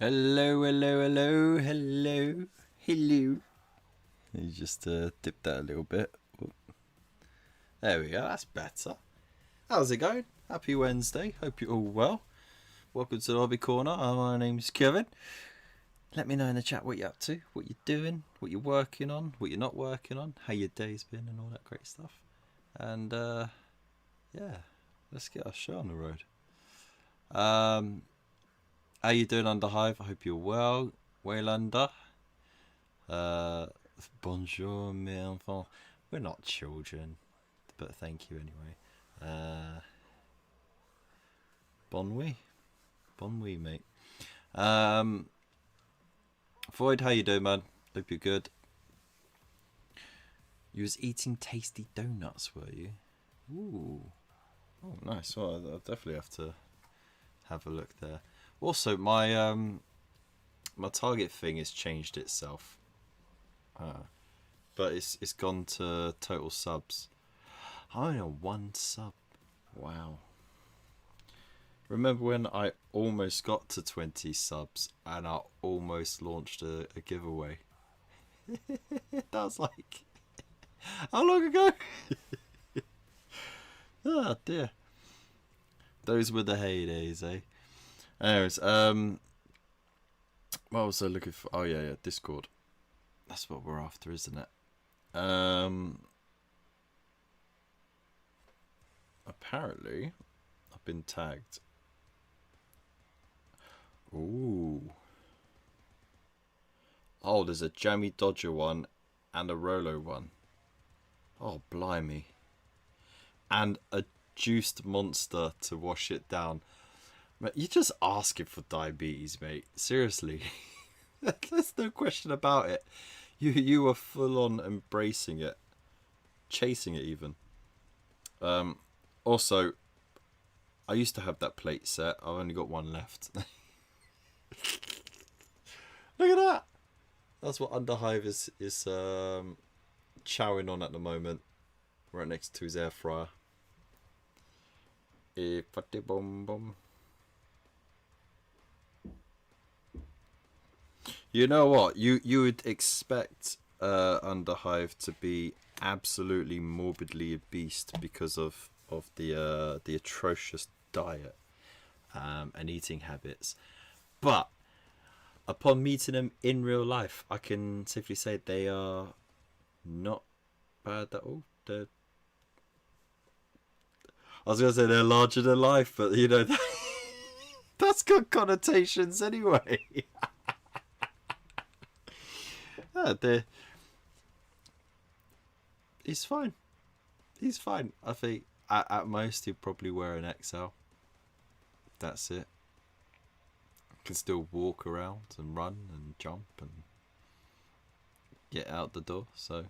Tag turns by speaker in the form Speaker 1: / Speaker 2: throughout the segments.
Speaker 1: Hello, hello, hello, hello, hello. You just dip that a little bit. There we go, that's better. How's it going? Happy Wednesday. Hope you're all well. Welcome to the Hobby Corner. My name's Kevin. Let me know in the chat what you're up to, what you're doing, what you're working on, what you're not working on, how your day's been and all that great stuff. And yeah, let's get our show on the road. How you doing under Hive? I hope you're well. Waylanda. Bonjour, mes enfants. We're not children, but thank you anyway. Bon nuit. Bon nuit, mate. Void, how you doing, man? Hope you're good. You was eating tasty donuts, were you? Ooh. Oh, nice. Well, I'll definitely have to have a look there. Also, my my target thing has changed itself. But it's gone to total subs. I only have 1 sub. Wow. Remember when I almost got to 20 subs and I almost launched a giveaway? That was like... how long ago? Oh dear. Those were the heydays, eh? Anyways, what was I looking for? Oh yeah, Discord. That's what we're after, isn't it? Apparently, I've been tagged. Ooh. Oh, there's a Jammy Dodger one and a Rolo one. Oh, blimey. And a juiced monster to wash it down. Mate, you're just asking for diabetes, mate. Seriously. There's no question about it. You were full on embracing it. Chasing it even. Also, I used to have that plate set. I've only got 1 left. Look at that. That's what Underhive is chowing on at the moment. Right next to his air fryer. You know what? You would expect Underhive to be absolutely morbidly obese because of the atrocious diet and eating habits, but upon meeting them in real life, I can safely say they are not bad at all. I was gonna say they're larger than life, but you know that's got connotations anyway. He's fine. He's fine. I think at most he'll probably wear an XL. That's it. Can still walk around and run and jump and get out the door. So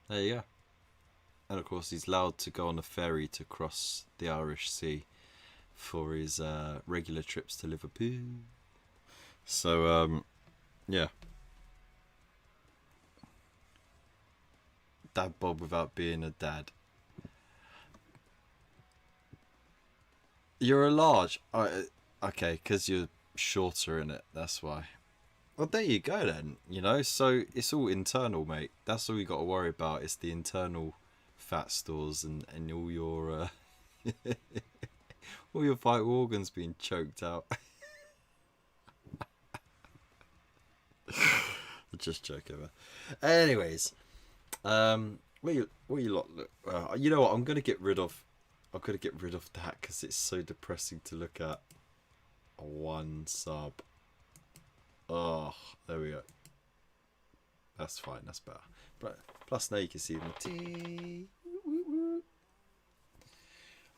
Speaker 1: there you go. And of course he's allowed to go on a ferry to cross the Irish Sea for his regular trips to Liverpool. So yeah. Dad bod without being a dad. You're a large. Okay, because you're shorter in it. That's why. Well, there you go then. You know, so it's all internal, mate. That's all you got to worry about. It's the internal fat stores and all your all your vital organs being choked out. Just joking, man. Anyways, what you lot look? You know what? I'm gonna get rid of that because it's so depressing to look at. 1 sub. Oh, there we go. That's fine. That's better. But plus now you can see my tea.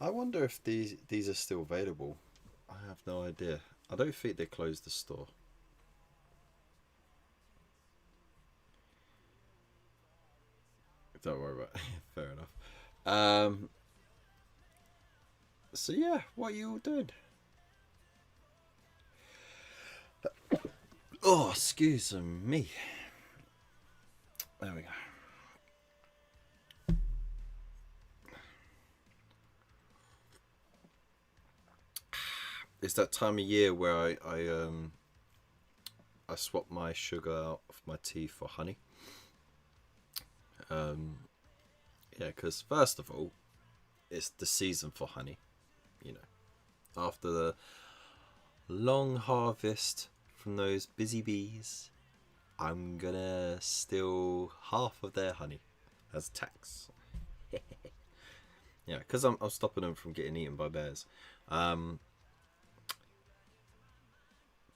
Speaker 1: I wonder if these are still available. I have no idea. I don't think they closed the store. Don't worry about it. Fair enough. So yeah, what are you all doing? Oh, excuse me. There we go. It's that time of year where I I swapped my sugar out of my tea for honey. Yeah, because first of all, it's the season for honey. You know, after the long harvest from those busy bees, I'm gonna steal half of their honey as tax. Yeah, because I'm stopping them from getting eaten by bears. But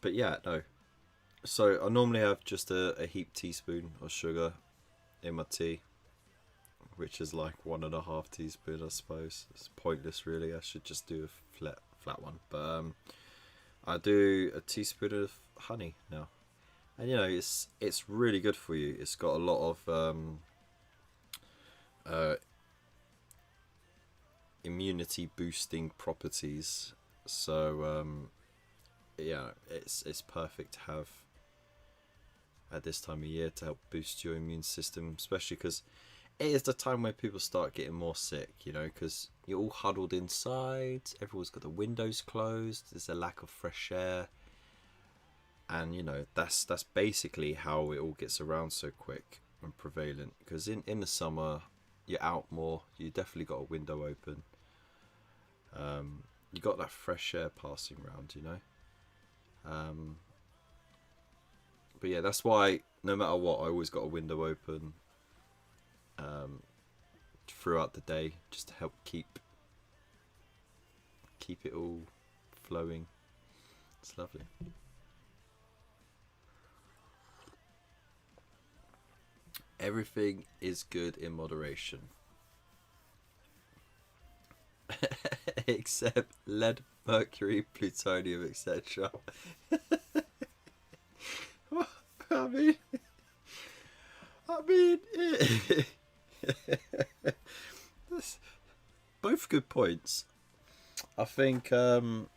Speaker 1: yeah, no. So I normally have just a heaped teaspoon of sugar in my tea, which is like 1.5 teaspoons, I suppose. It's pointless, really. I should just do a flat one. But I do a teaspoon of honey now, and you know it's really good for you. It's got a lot of immunity boosting properties. So yeah, it's perfect to have at this time of year to help boost your immune system, especially because it is the time where people start getting more sick, you know, because you're all huddled inside, everyone's got the windows closed, there's a lack of fresh air, and you know that's basically how it all gets around so quick and prevalent. Because in the summer you're out more, you definitely got a window open, you got that fresh air passing around, you know. But yeah, that's why no matter what, I always got a window open throughout the day, just to help keep it all flowing. It's lovely. Everything is good in moderation. Except lead, mercury, plutonium, etc. I mean, both good points. I think under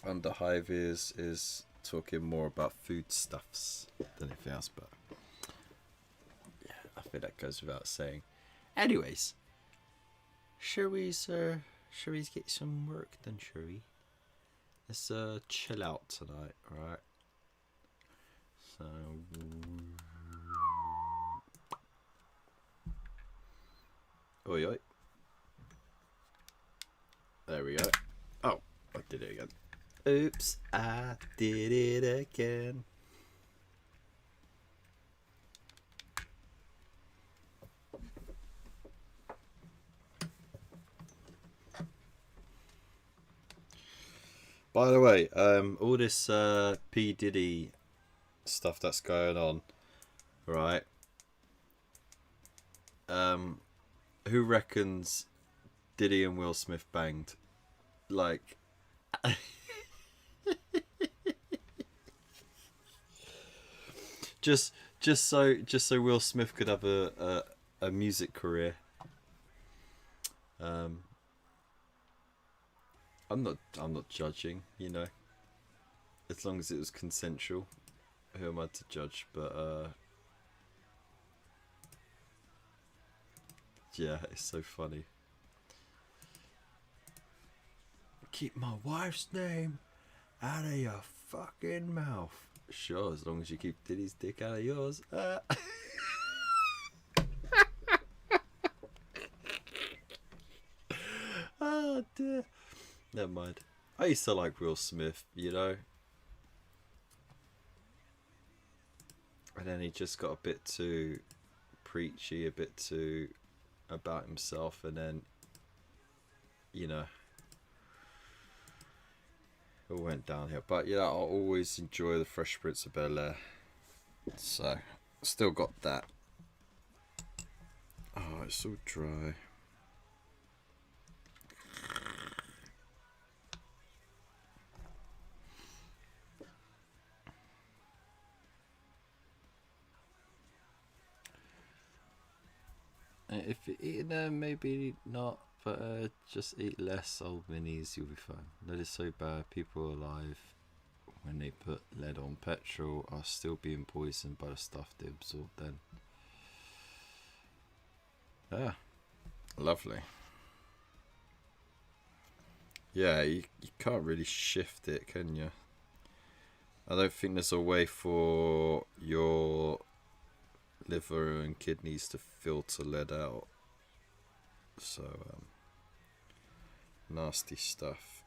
Speaker 1: Hive is talking more about foodstuffs than anything else, but yeah, I think that goes without saying. Anyways, shall we get some work done, shall we? Let's chill out tonight, alright? So oi oi. There we go. Oh, I did it again. Oops, I did it again. By the way, all this P. Diddy stuff that's going on, right? Who reckons Diddy and Will Smith banged? Like, just so Will Smith could have a music career. I'm not judging, you know. As long as it was consensual, who am I to judge? But yeah, it's so funny. Keep my wife's name out of your fucking mouth. Sure, as long as you keep Diddy's dick out of yours. Oh dear. Never mind. I used to like Will Smith, you know. And then he just got a bit too preachy, a bit too about himself, and then, you know, it all went downhill. But yeah, I'll always enjoy the Fresh Prince of Bel-Air. So, still got that. Oh, it's so dry. If you're eating them, maybe not, but just eat less old minis, you'll be fine. Lead is so bad, people alive, when they put lead on petrol, are still being poisoned by the stuff they absorb then. Yeah, lovely. Yeah, you can't really shift it, can you? I don't think there's a way for your liver and kidneys to filter lead out. So, nasty stuff.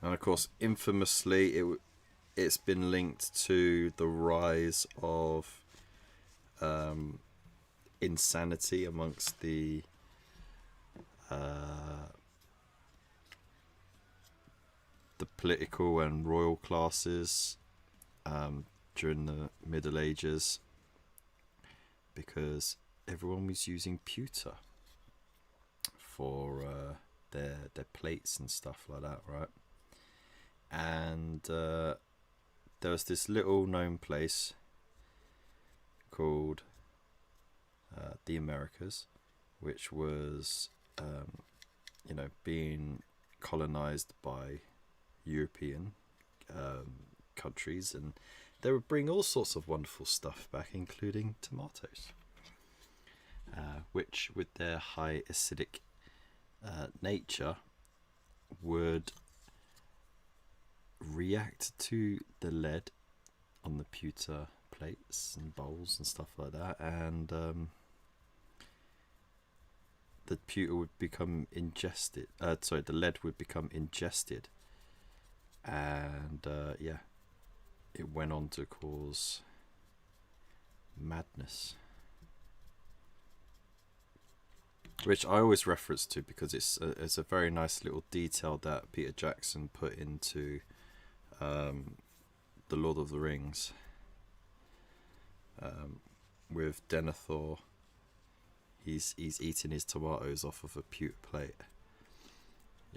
Speaker 1: And of course, infamously, it's been linked to the rise of insanity amongst the political and royal classes during the Middle Ages, because everyone was using pewter for their plates and stuff like that, right? And there was this little known place called the Americas, which was being colonized by European countries, and they would bring all sorts of wonderful stuff back, including tomatoes, which with their high acidic nature would react to the lead on the pewter plates and bowls and stuff like that, and the pewter would become ingested. The lead would become ingested, and it went on to cause madness, which I always reference to because it's a very nice little detail that Peter Jackson put into the Lord of the Rings, with Denethor. He's eating his tomatoes off of a pewter plate,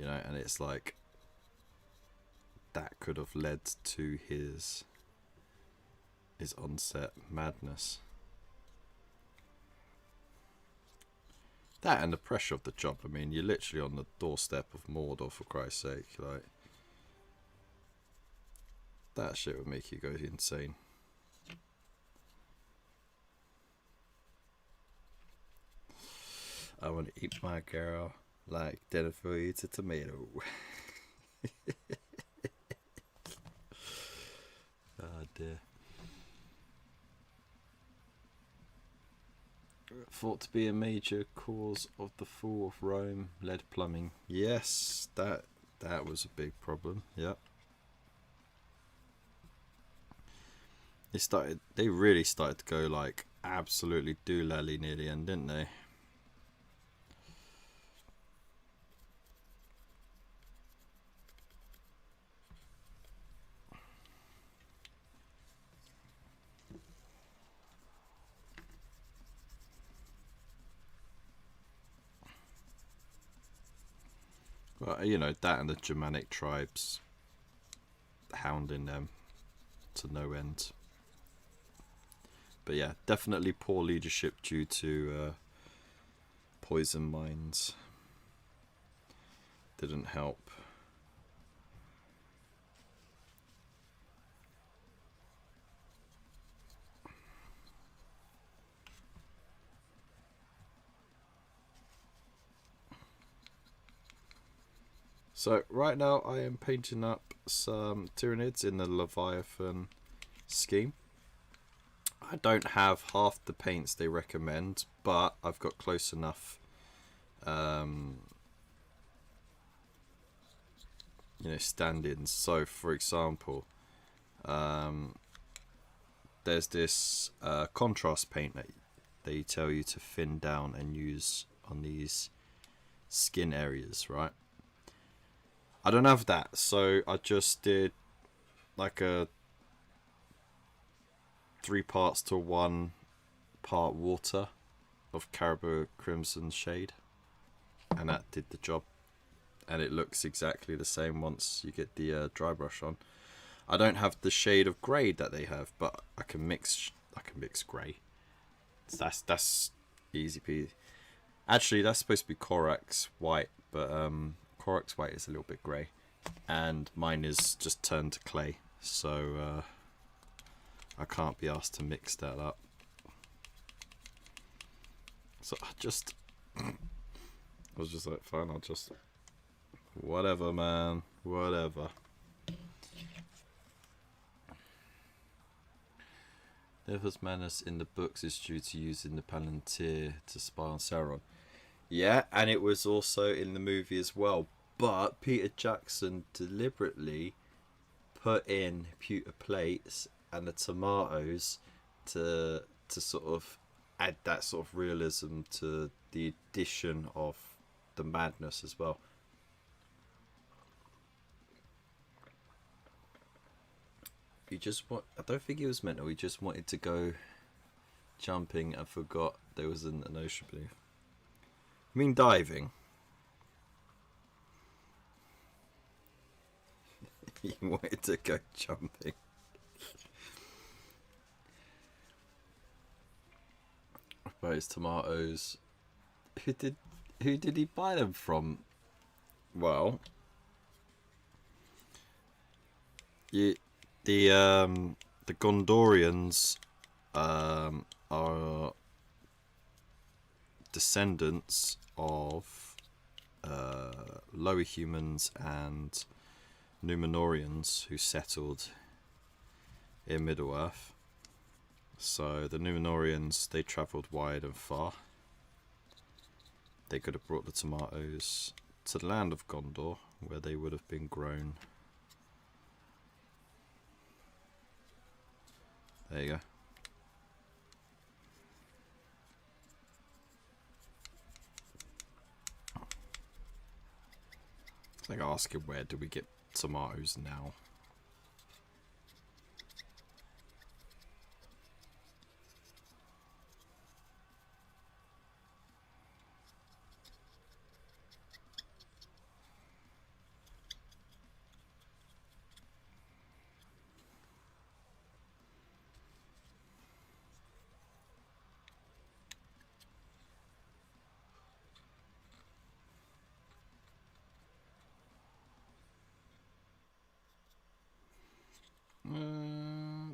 Speaker 1: and it's like that could have led to his onset madness. That and the pressure of the job. I mean, you're literally on the doorstep of Mordor, for Christ's sake. Like, that shit would make you go insane. I want to eat my girl like Denethor eats a tomato. Oh dear. Thought to be a major cause of the fall of Rome, lead plumbing. Yes, that was a big problem. Yep. They really started to go like absolutely doolally near the end, didn't they? Well, that and the Germanic tribes hounding them to no end. But yeah, definitely poor leadership due to poison mines. Didn't help. So right now I am painting up some Tyranids in the Leviathan scheme. I don't have half the paints they recommend, but I've got close enough stand-ins. So for example, there's this contrast paint that they tell you to thin down and use on these skin areas, right? I don't have that, so I just did like a 3 parts to 1 part water of Caribou Crimson shade, and that did the job, and it looks exactly the same once you get the dry brush on. I don't have the shade of grey that they have, but I can mix grey. That's easy peasy. Actually, that's supposed to be Corax white, but Corax white is a little bit grey, and mine is just turned to clay, so I can't be asked to mix that up. So I was just like, fine, I'll just Whatever, man. Whatever. Never's madness in the books is due to using the Palantir to spy on Sauron. Yeah, and it was also in the movie as well. But Peter Jackson deliberately put in pewter plates and the tomatoes to sort of add that sort of realism to the addition of the madness as well. I don't think he was mental. He just wanted to go jumping and forgot there was an ocean beneath. I mean diving. He wanted to go jumping. About his tomatoes. Who did he buy them from? Well, the Gondorians are descendants of lower humans and Numenorians who settled in Middle-earth. So the Numenorians, they travelled wide and far. They could have brought the tomatoes to the land of Gondor, where they would have been grown. There you go. It's like asking, where do we get tomatoes now?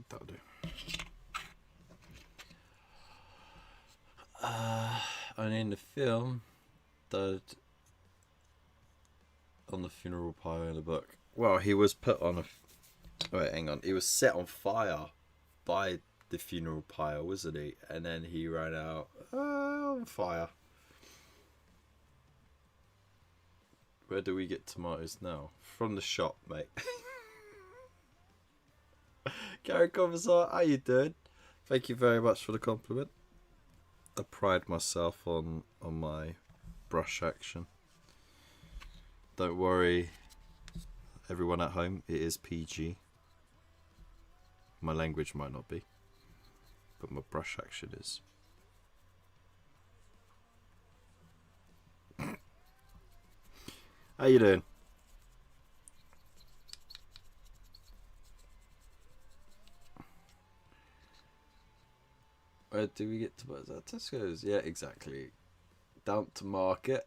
Speaker 1: That'll do. And in the film, on the funeral pyre in the book. Well, he was put on wait, hang on. He was set on fire by the funeral pyre, wasn't he? And then he ran out on fire. Where do we get tomatoes now? From the shop, mate. Gary Commissar, how you doing? Thank you very much for the compliment. I pride myself on my brush action. Don't worry, everyone at home, it is PG. My language might not be, but my brush action is. How you doing? Where do we get tomatoes at Tesco's? Yeah, exactly. Down to market,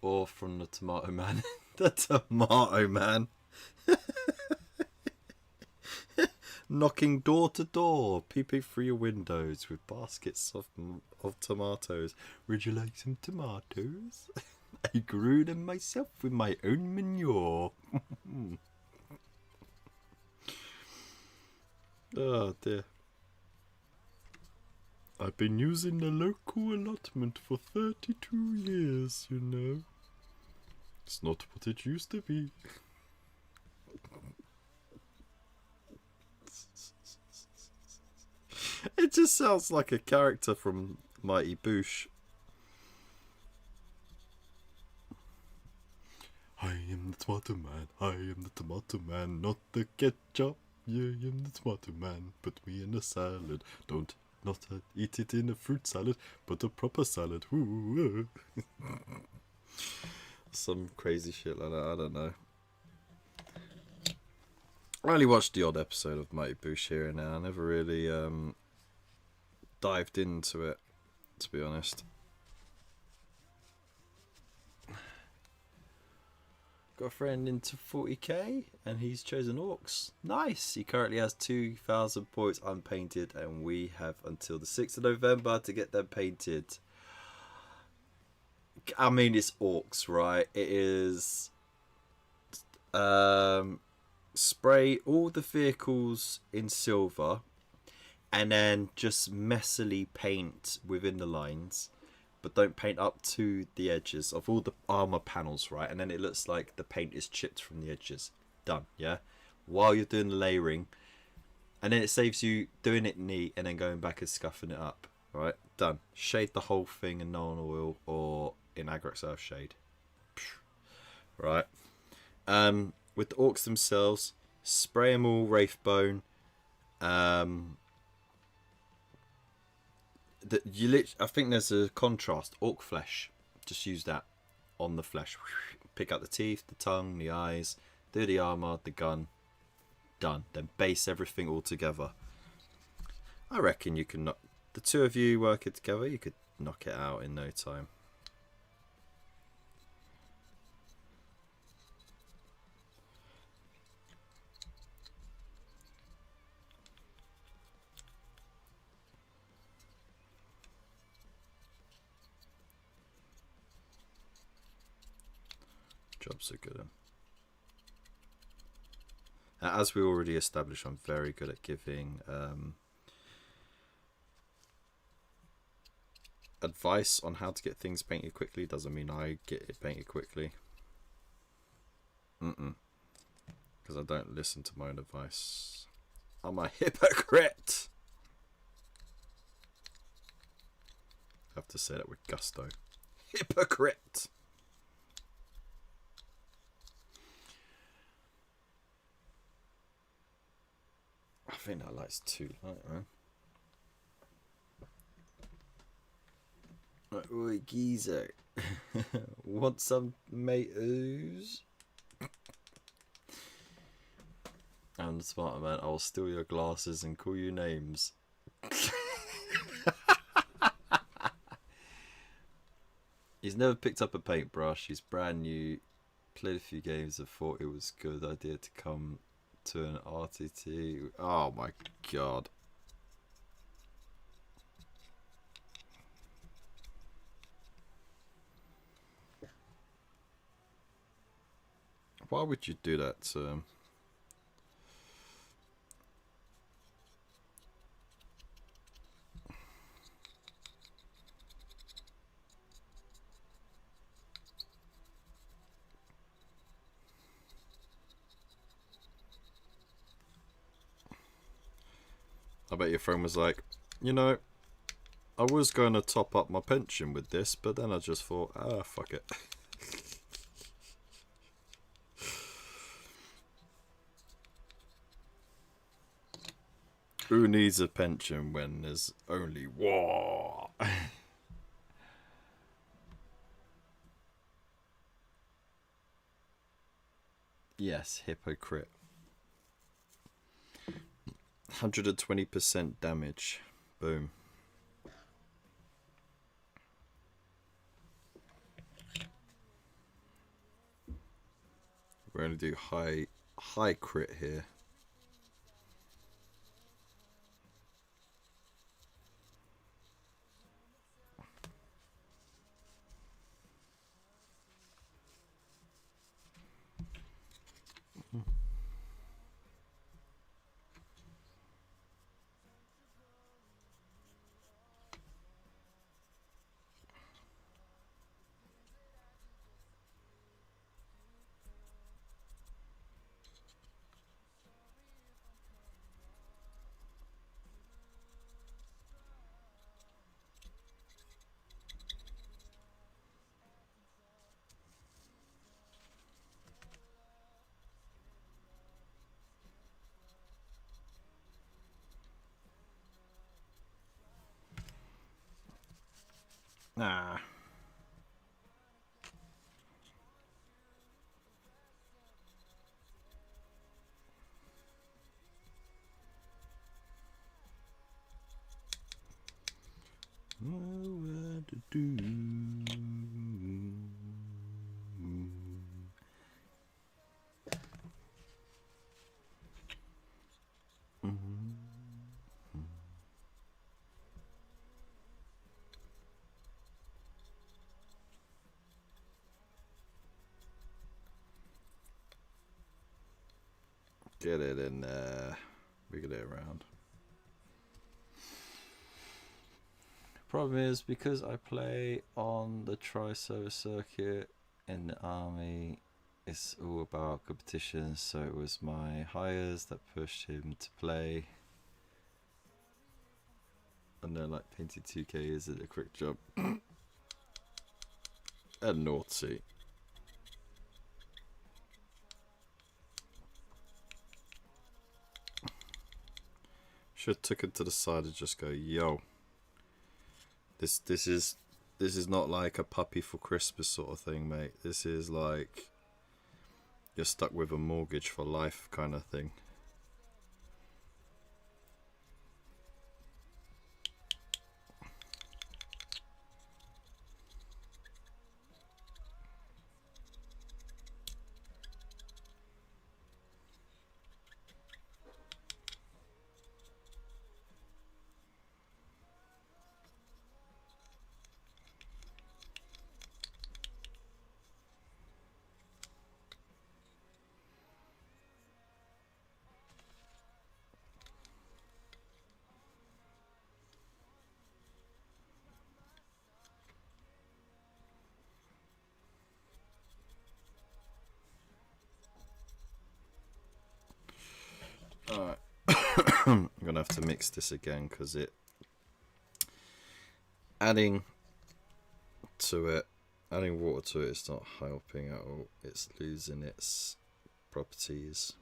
Speaker 1: or from the tomato man. The tomato man. Knocking door to door, peeping through your windows with baskets of tomatoes. Would you like some tomatoes? I grew them myself with my own manure. Oh dear. I've been using the local allotment for 32 years, you know. It's not what it used to be. It just sounds like a character from Mighty Boosh. I am the tomato man, I am the tomato man, not the ketchup. Yeah, I am the tomato man, put me in a salad. Don't not eat it in a fruit salad, but a proper salad. Ooh. Some crazy shit like that, I don't know. I only watched the odd episode of Mighty Boosh here and now. I never really dived into it, to be honest. Got a friend into 40k and he's chosen orcs. Nice. He currently has 2,000 points unpainted and we have until the 6th of November to get them painted. I mean, it's orcs, right? It is spray all the vehicles in silver, and then just messily paint within the lines, but don't paint up to the edges of all the armor panels, right? And then it looks like the paint is chipped from the edges. Done, yeah? While you're doing the layering. And then it saves you doing it neat and then going back and scuffing it up. Alright, done. Shade the whole thing in Nuln Oil or in Agrax Earth Shade. Right. With the orcs themselves, spray them all Wraithbone. I think there's a contrast. Orc flesh. Just use that on the flesh. Pick out the teeth, the tongue, the eyes. Do the armor, the gun. Done. Then base everything all together. I reckon you can knock the two of you working together. You could knock it out in no time. Jobs are good. As we already established, I'm very good at giving advice on how to get things painted quickly. Doesn't mean I get it painted quickly. Because I don't listen to my own advice. I'm a hypocrite. I have to say that with gusto. Hypocrite. I think that light's too light, man. Oi, geezer. Want some tomatoes? I'm the smarter man. I'll steal your glasses and call you names. He's never picked up a paintbrush. He's brand new. Played a few games and thought it was a good idea to come to an RTT. Oh my god. Why would you do that to him? I bet your friend was like, you know, I was going to top up my pension with this, but then I just thought, ah, fuck it. Who needs a pension when there's only war? Yes, hypocrite. 120% damage. Boom. We're going to do high crit here. Nah. What to do? Get it in there. Wiggle it around. Problem is, because I play on the tri-service circuit in the army, it's all about competition, so it was my hires that pushed him to play. I know, like, painting 2K isn't a quick job. And naughty. Should have took it to the side and just go, yo. This is not like a puppy for Christmas sort of thing, mate. This is like you're stuck with a mortgage for life kind of thing. Alright, I'm gonna have to mix this again because adding water to it's not helping at all. It's losing its properties.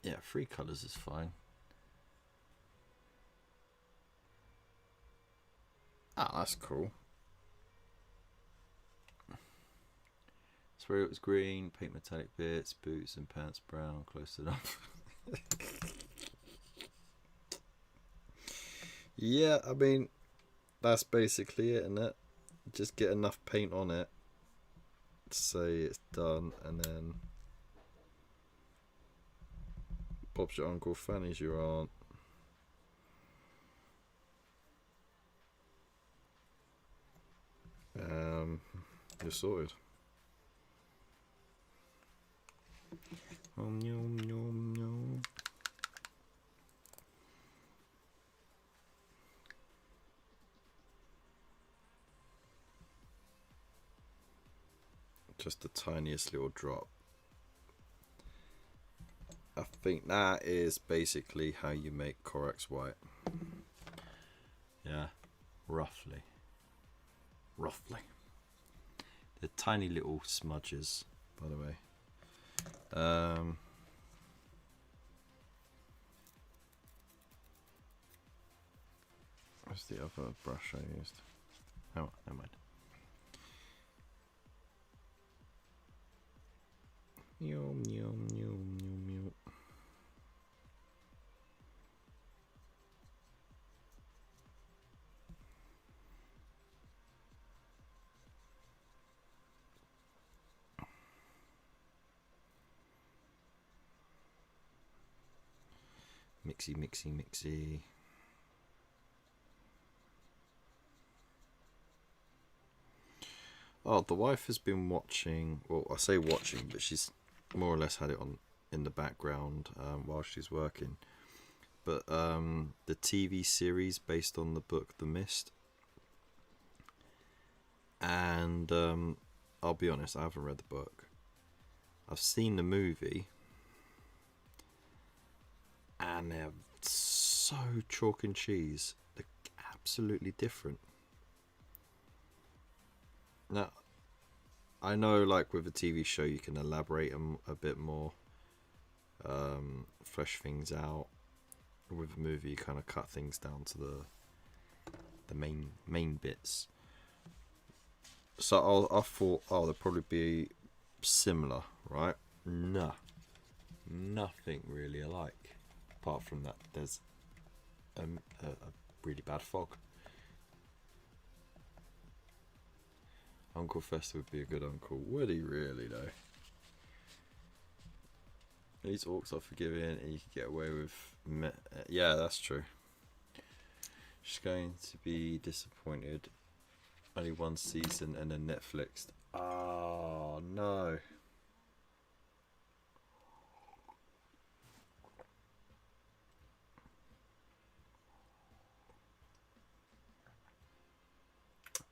Speaker 1: Yeah, 3 colours is fine. Ah, that's cool. Swear it was green, paint metallic bits, boots and pants brown, close enough. Yeah, I mean, that's basically it, isn't it? Just get enough paint on it to say it's done, and then Bob's your uncle, Fanny's your aunt. You're sorted. Nom, nom, nom. Just the tiniest little drop. I think that is basically how you make Corax white. Yeah, roughly. They're tiny little smudges, by the way. What's the other brush I used? Oh, never mind. Yum, yum, yum, yum, yum. Mixy. Oh, the wife has been watching, well, I say watching, but she's more or less had it on in the background while she's working. But the TV series based on the book The Mist. And I'll be honest, I haven't read the book. I've seen the movie. And they're so chalk and cheese. They're absolutely different. Now, I know, like with a TV show, you can elaborate a bit more, flesh things out. With a movie, you kind of cut things down to the main bits. So I thought, oh, they'll probably be similar, right? No, nothing really alike, apart from that there's a really bad fog. Uncle Fester would be a good uncle. Would he really, though? These orcs are forgiving and you can get away with... Yeah, that's true. She's going to be disappointed. Only one season and then Netflix. Oh no.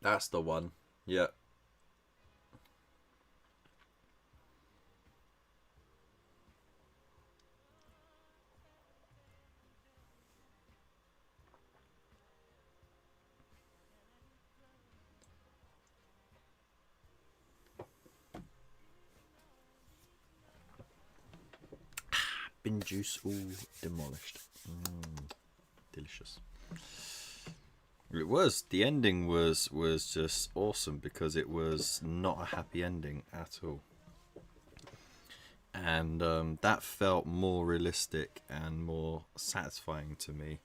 Speaker 1: That's the one. Yeah. Bin juice all demolished. Delicious. It was. The ending was just awesome because it was not a happy ending at all. And that felt more realistic and more satisfying to me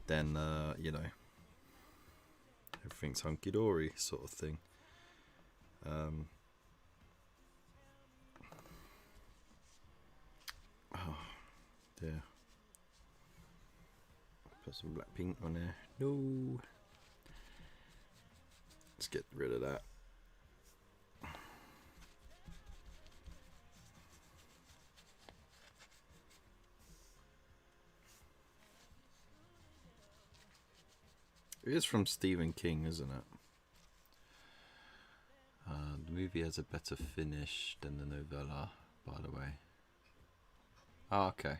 Speaker 1: than, you know, everything's hunky-dory sort of thing. Oh, dear. Put some black paint on there. No. Let's get rid of that. It is from Stephen King, isn't it? The movie has a better finish than the novella, by the way. Oh, okay.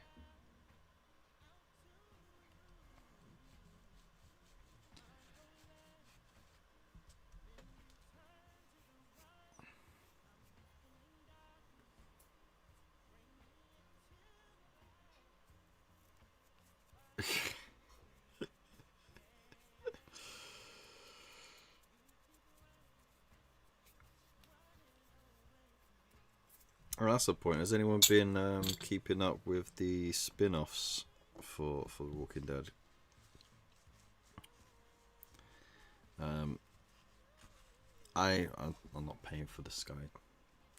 Speaker 1: Well, that's the point. Has anyone been keeping up with the spin-offs for The Walking Dead? I'm not paying for the Sky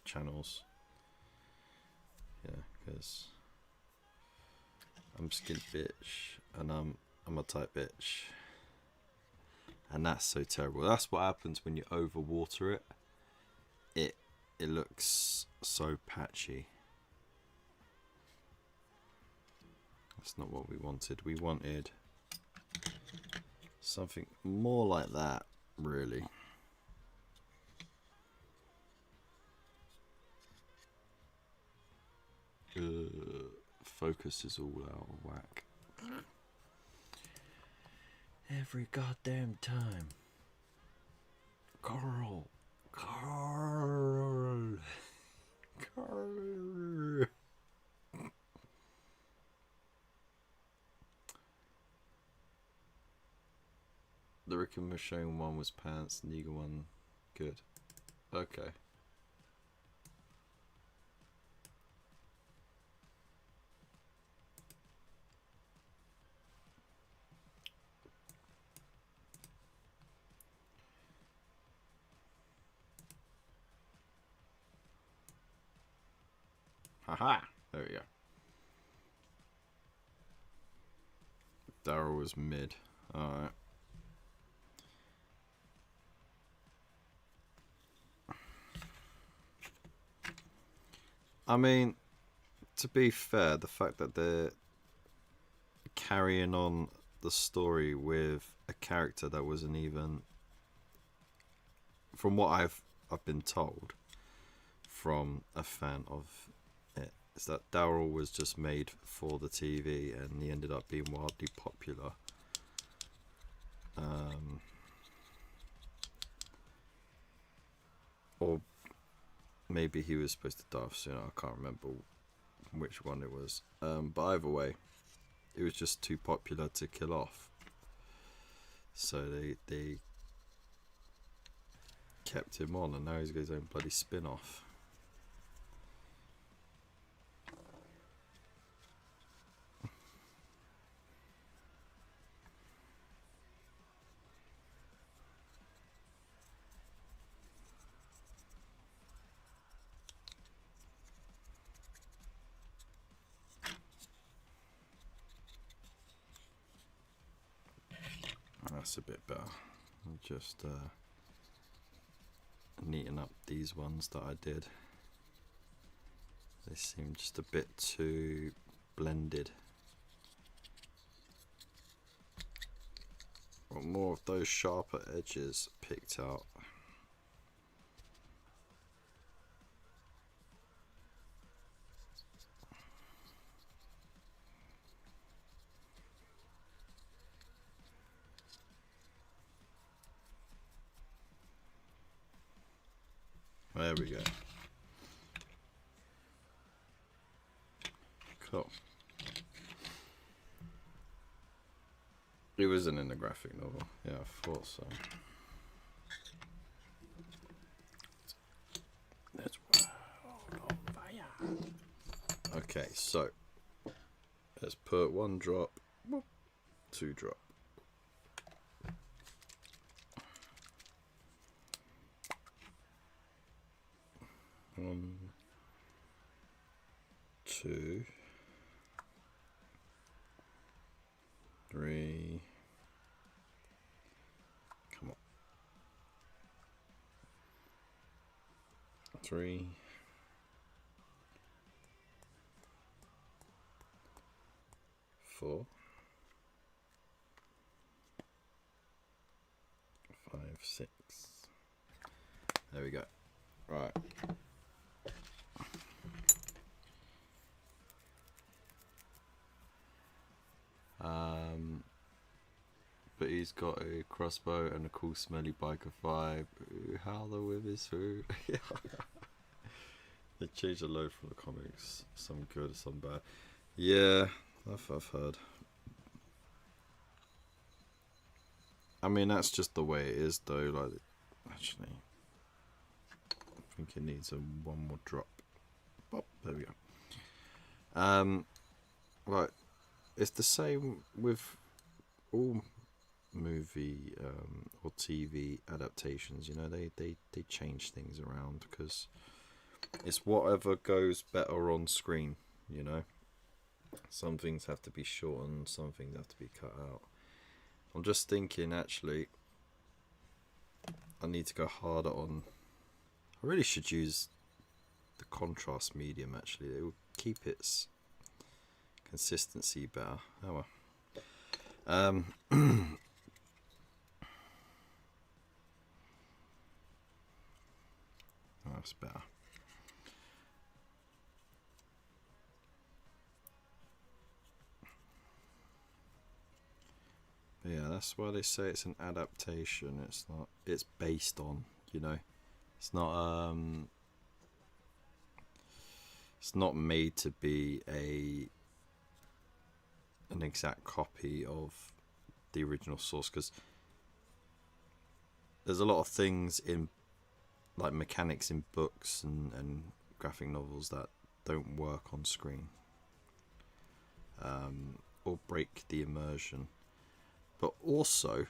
Speaker 1: channels. Yeah, because I'm skint bitch and I'm a type bitch, and that's so terrible. That's what happens when you overwater it. It looks so patchy. That's not what we wanted. We wanted something more like that, really. Focus is all out of whack. Every goddamn time. Carl. The Rick and Michonne one was pants, the Negan one good. Okay. Haha! There we go. Daryl was mid. Alright. I mean, to be fair, the fact that they're carrying on the story with a character that wasn't even, from what I've been told from a fan of it, is that Daryl was just made for the TV and he ended up being wildly popular. Or maybe he was supposed to die off soon. I can't remember which one it was. But either way, it was just too popular to kill off. So they kept him on, and now he's got his own bloody spin-off. that's a bit better. I'm just neaten up these ones that I did. They seem just a bit too blended. Want more of those sharper edges picked out. There we go. Cool. It wasn't in the graphic novel. Yeah, I thought so. Let's world on fire. Okay, so let's put 1 drop, 2 drop. One, 2, 3. Come on. 3. 4. 5, 6. There we go. Right. But he's got a crossbow and a cool smelly bike of 5. Ooh, howler with his food. They changed a load from the comics. Some good, some bad. Yeah, I've heard. I mean, that's just the way it is, though. Like, actually, I think it needs one more drop. Oh, there we go. Right, it's the same with all movie or TV adaptations. You know, they change things around because it's whatever goes better on screen. You know, some things have to be shortened, some things have to be cut out. I'm just thinking, actually, I need to go harder on. I really should use the contrast medium. Actually, it will keep its consistency better. Oh well. That's better. But yeah, that's why they say it's an adaptation. It's not. It's based on. You know, it's not. It's not made to be an exact copy of the original source, because there's a lot of things in, like, mechanics in books and graphic novels that don't work on screen, or break the immersion. But also,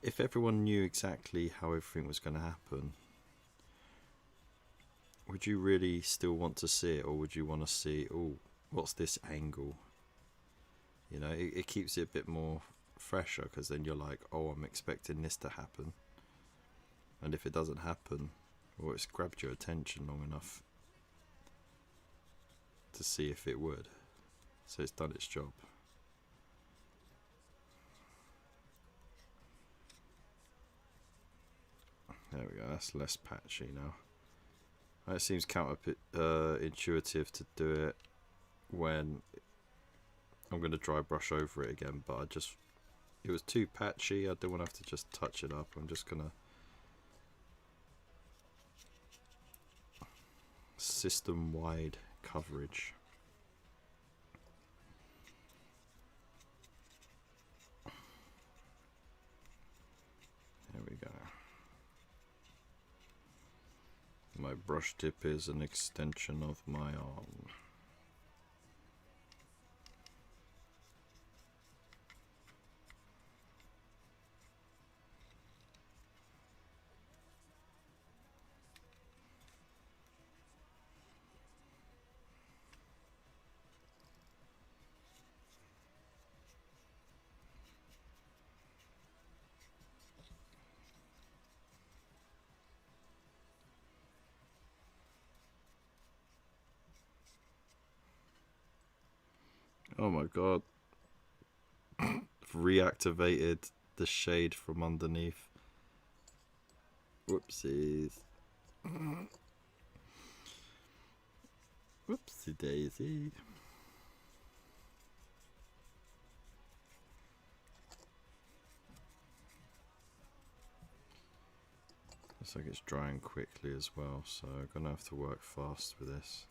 Speaker 1: if everyone knew exactly how everything was going to happen, would you really still want to see it, or would you want to see, oh, what's this angle? You know, it keeps it a bit more fresher, because then you're like, oh, I'm expecting this to happen. And if it doesn't happen, well, it's grabbed your attention long enough to see if it would. So it's done its job. There we go, that's less patchy now. It seems counterintuitive to do it when I'm going to dry brush over it again, but it was too patchy. I don't want to have to just touch it up. I'm just going to system-wide coverage. There we go. My brush tip is an extension of my arm. Oh my god. Reactivated the shade from underneath. Whoopsies. Whoopsie daisy. Looks like it's drying quickly as well, so I'm gonna have to work fast with this.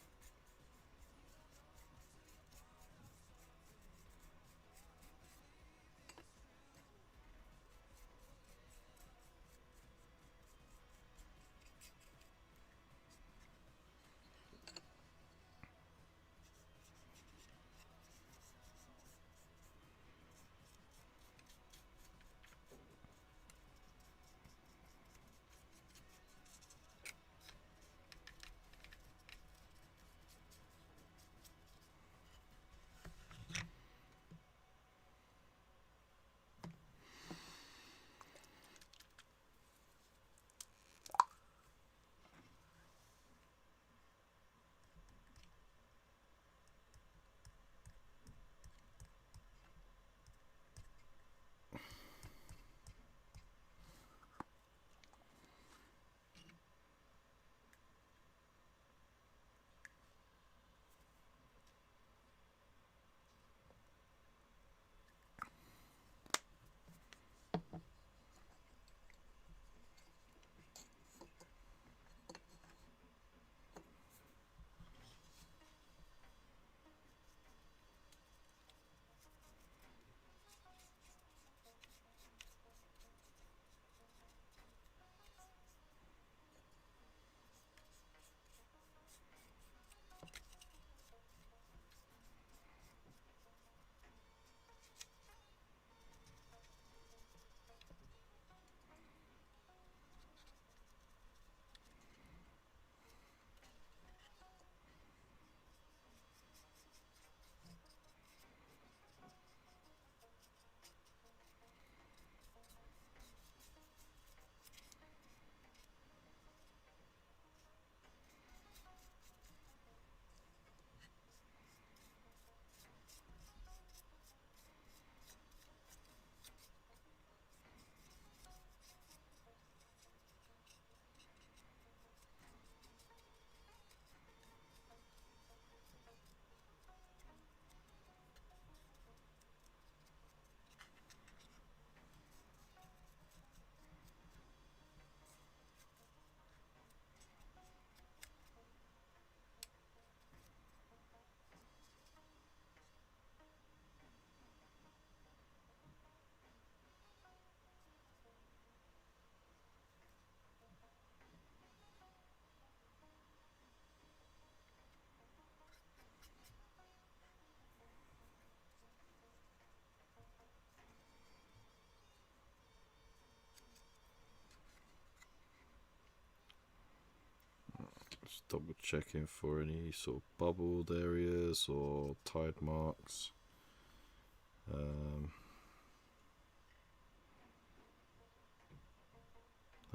Speaker 1: Just double checking for any sort of bubbled areas or tide marks.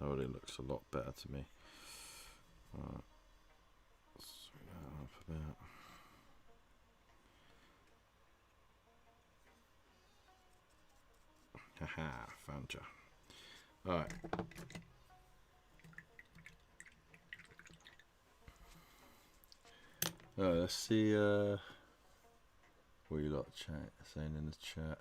Speaker 1: Oh, it looks a lot better to me. Alright, swing that up a bit. Haha, found ya. Alright. Alright, let's see what you lot saying in the chat.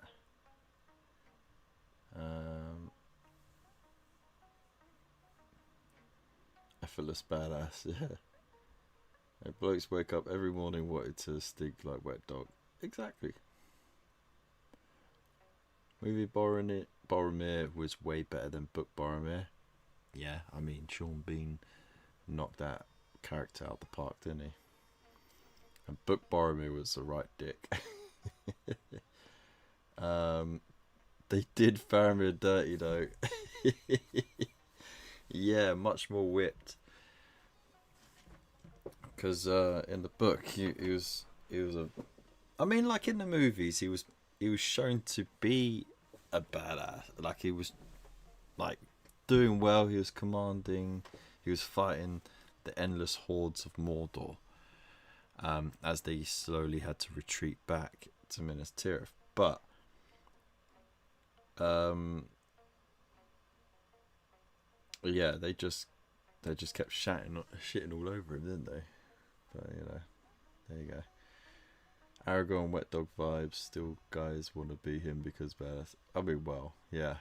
Speaker 1: Effortless badass, yeah. Hey, blokes wake up every morning wanting to stink like wet dog. Exactly. Movie Boromir was way better than book Boromir. Yeah, I mean, Sean Bean knocked that character out the park, didn't he? And book Boromir was the right dick. They did Faramir dirty though. Yeah, much more whipped. Because in the book, he was a. I mean, like in the movies, he was shown to be a badass. Like he was, like, doing well. He was commanding. He was fighting the endless hordes of Mordor. As they slowly had to retreat back to Minas Tirith, but yeah, they just kept shitting all over him, didn't they? But you know, there you go. Aragorn wet dog vibes. Still, guys want to be him because badass. I mean, well, yeah.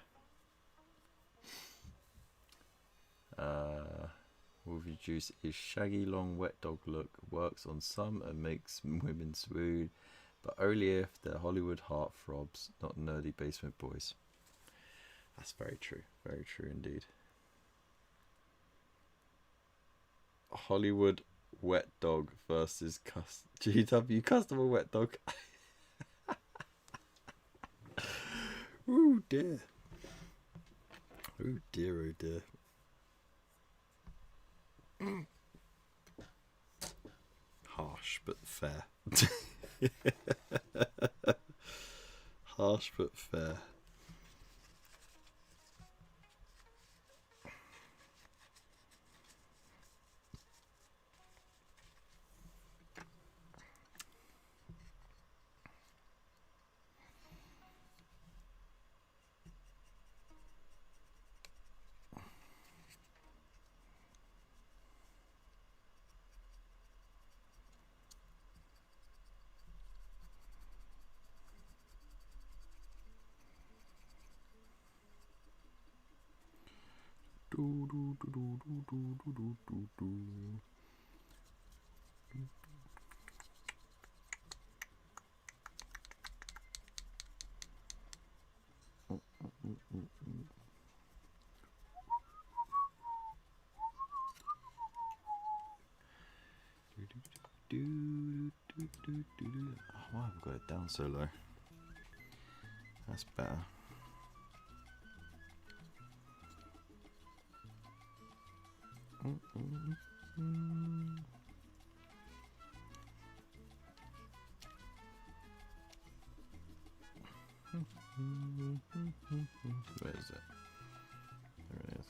Speaker 1: Wolfie Juice is shaggy long wet dog look works on some and makes women swoon, but only if they're Hollywood heartthrobs, not nerdy basement boys. That's very true indeed. Hollywood wet dog versus GW customer wet dog. Oh dear. Oh dear, oh dear. Harsh but fair. Harsh but fair. Why have I got it down so low? That's better. Where is it? There it is.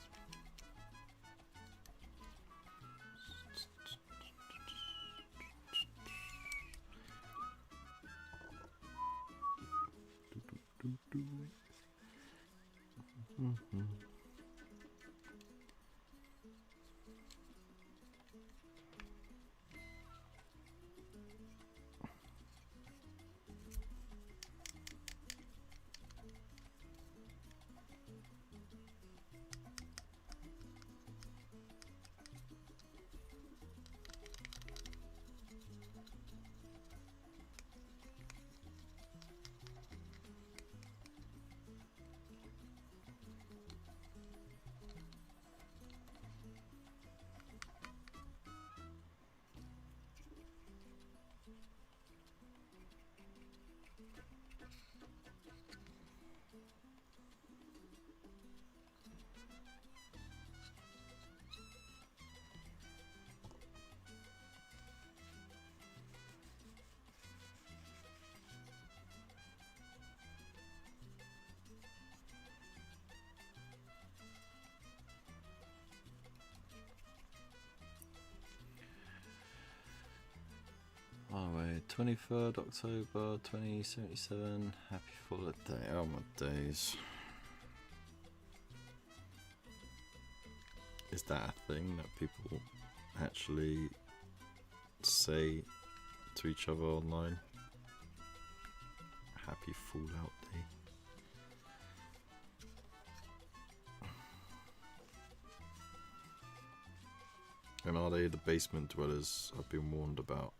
Speaker 1: Oh wait, 23rd October 2077. Happy full day. Oh my days. Is that a thing that people actually say to each other online? Happy Fallout Day. And are they the basement dwellers I've been warned about?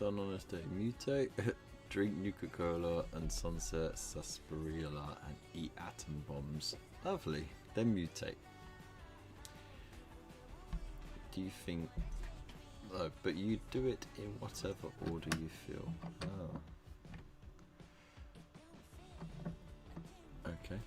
Speaker 1: done on this day? Mutate, drink Nuka-Cola and Sunset Sarsaparilla and eat atom bombs. Lovely. Then mutate. Do you think... Oh, but you do it in whatever order you feel. Oh. Okay.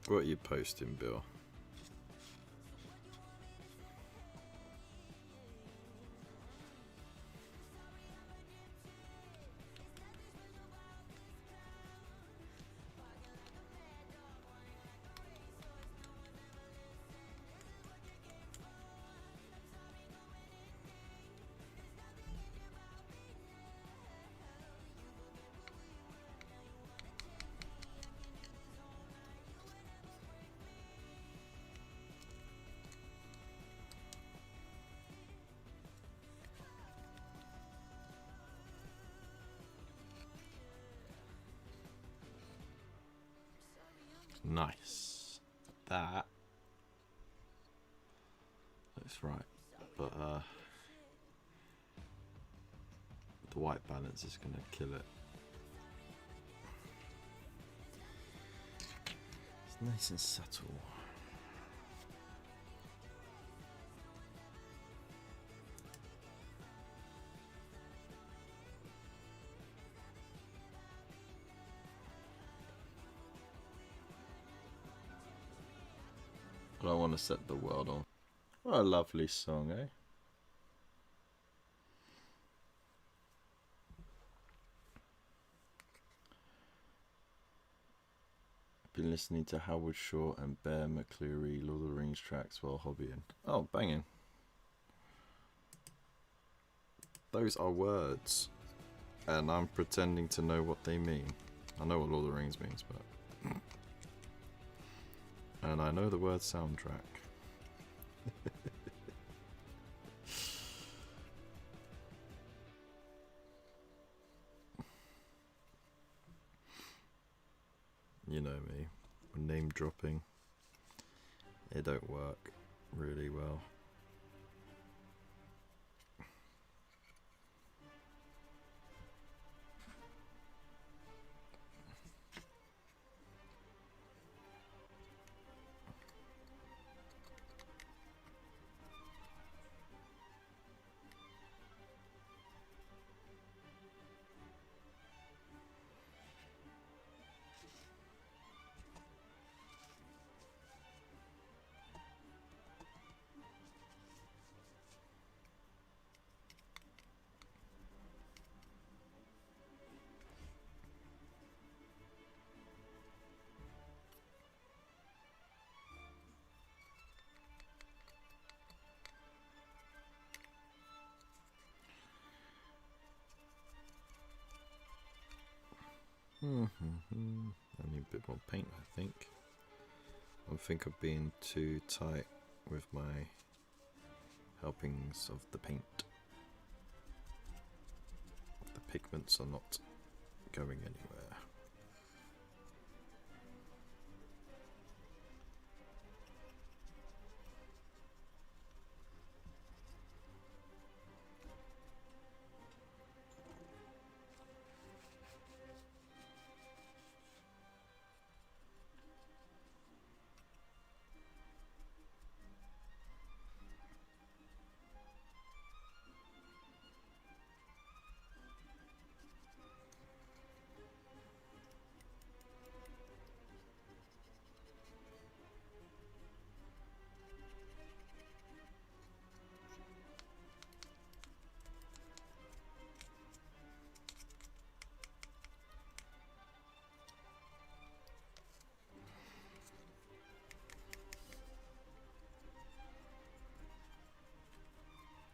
Speaker 1: What are you posting, Bill? Nice. That looks right, but the white balance is going to kill it. It's nice and subtle. I want to set the world on. What a lovely song, eh? Been listening to Howard Shore and Bear McCleary Lord of the Rings tracks while hobbying. Oh, banging. Those are words. And I'm pretending to know what they mean. I know what Lord of the Rings means, but... And I know the word soundtrack. You know me, name dropping, it don't work really well. I need a bit more paint, I think. I think I've been too tight with my helpings of the paint. The pigments are not going anywhere.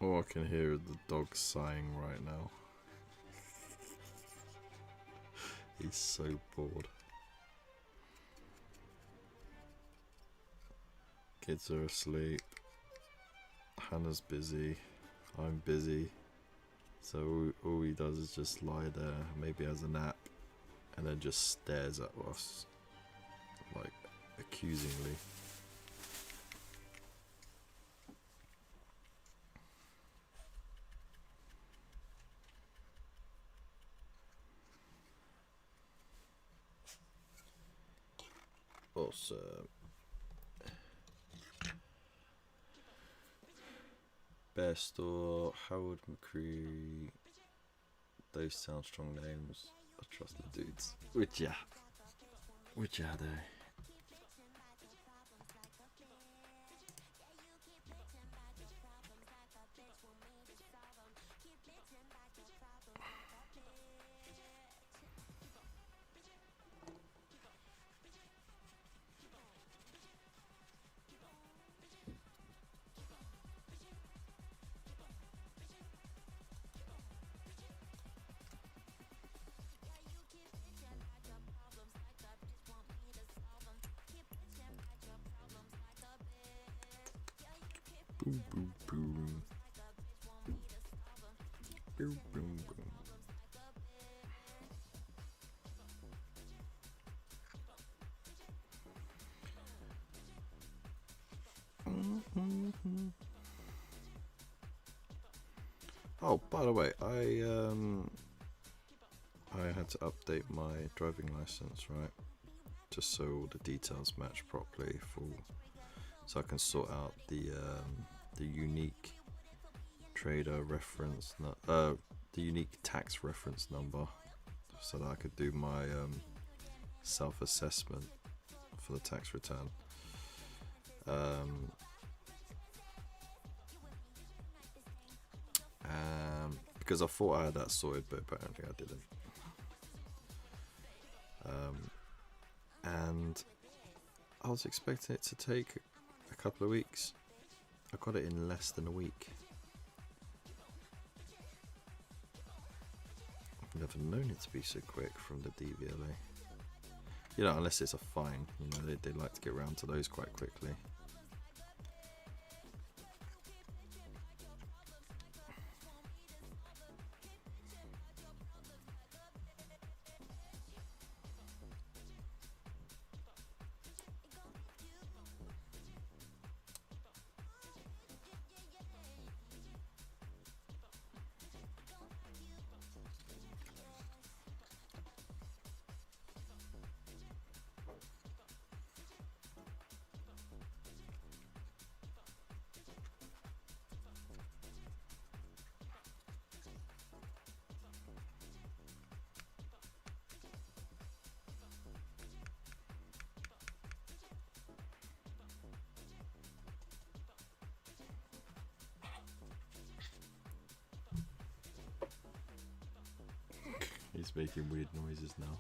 Speaker 1: All I can hear is the dog sighing right now. He's so bored. Kids are asleep. Hannah's busy. I'm busy. So all he does is just lie there, maybe has a nap, and then just stares at us, like, accusingly. Awesome. Bear Store, Howard McCree. Those sound strong names. I trust the dudes. Would ya? Would ya though? Boom, boom, boom. Boom, boom, boom. Oh, by the way, I had to update my driving license, right? Just so all the details match properly, so I can sort out the unique trader reference, the unique tax reference number, so that I could do my self-assessment for the tax return. Because I thought I had that sorted, but apparently I didn't. And I was expecting it to take a couple of weeks. I got it in less than a week. I've never known it to be so quick from the DVLA. You know, unless it's a fine. You know, they like to get around to those quite quickly. He's making weird noises now.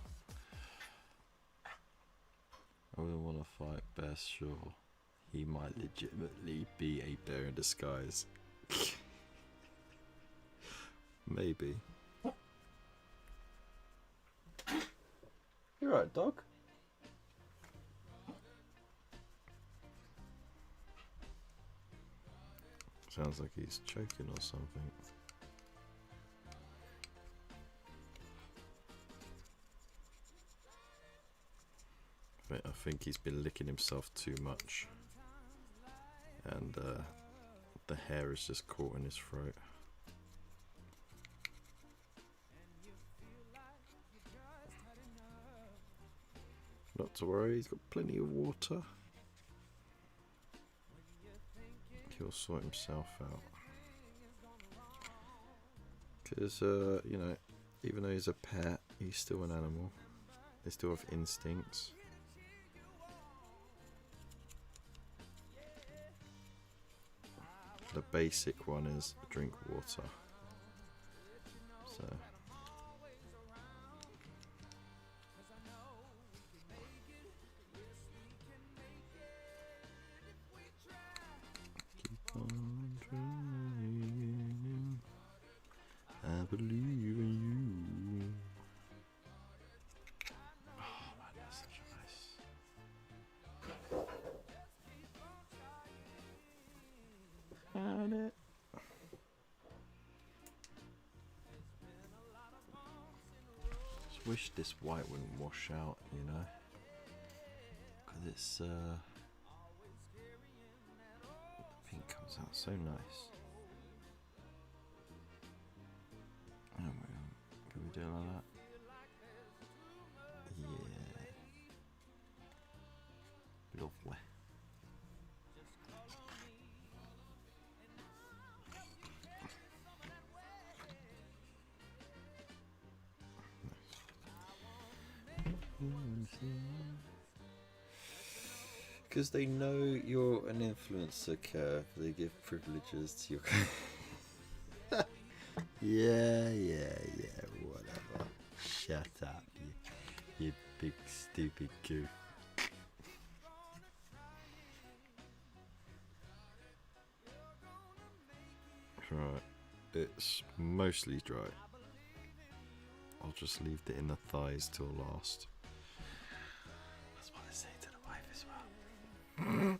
Speaker 1: I wouldn't want to fight Bear Shaw. He might legitimately be a bear in disguise. Maybe. You right, dog? Sounds like he's choking or something. I think he's been licking himself too much, and the hair is just caught in his throat. Not to worry, he's got plenty of water. He'll sort himself out. Because, you know, even though he's a pet, he's still an animal. They still have instincts. The basic one is drink water. So keep on trying. I believe in you. Oh man, that's such a nice. Found it. wish this white wouldn't wash out, you know, because it's the pink comes out so nice. Oh, can we do it like that? Yeah, lovely. Because they know you're an influencer, Kev. They give privileges to your. Yeah, whatever. Shut up, you big stupid goof. Right, it's mostly dry. I'll just leave it in the thighs till last. That's what I say to the wife as well. You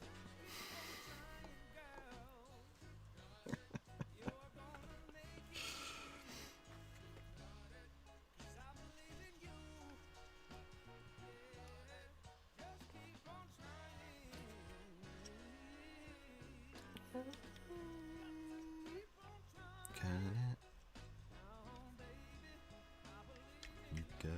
Speaker 1: got it. You got it.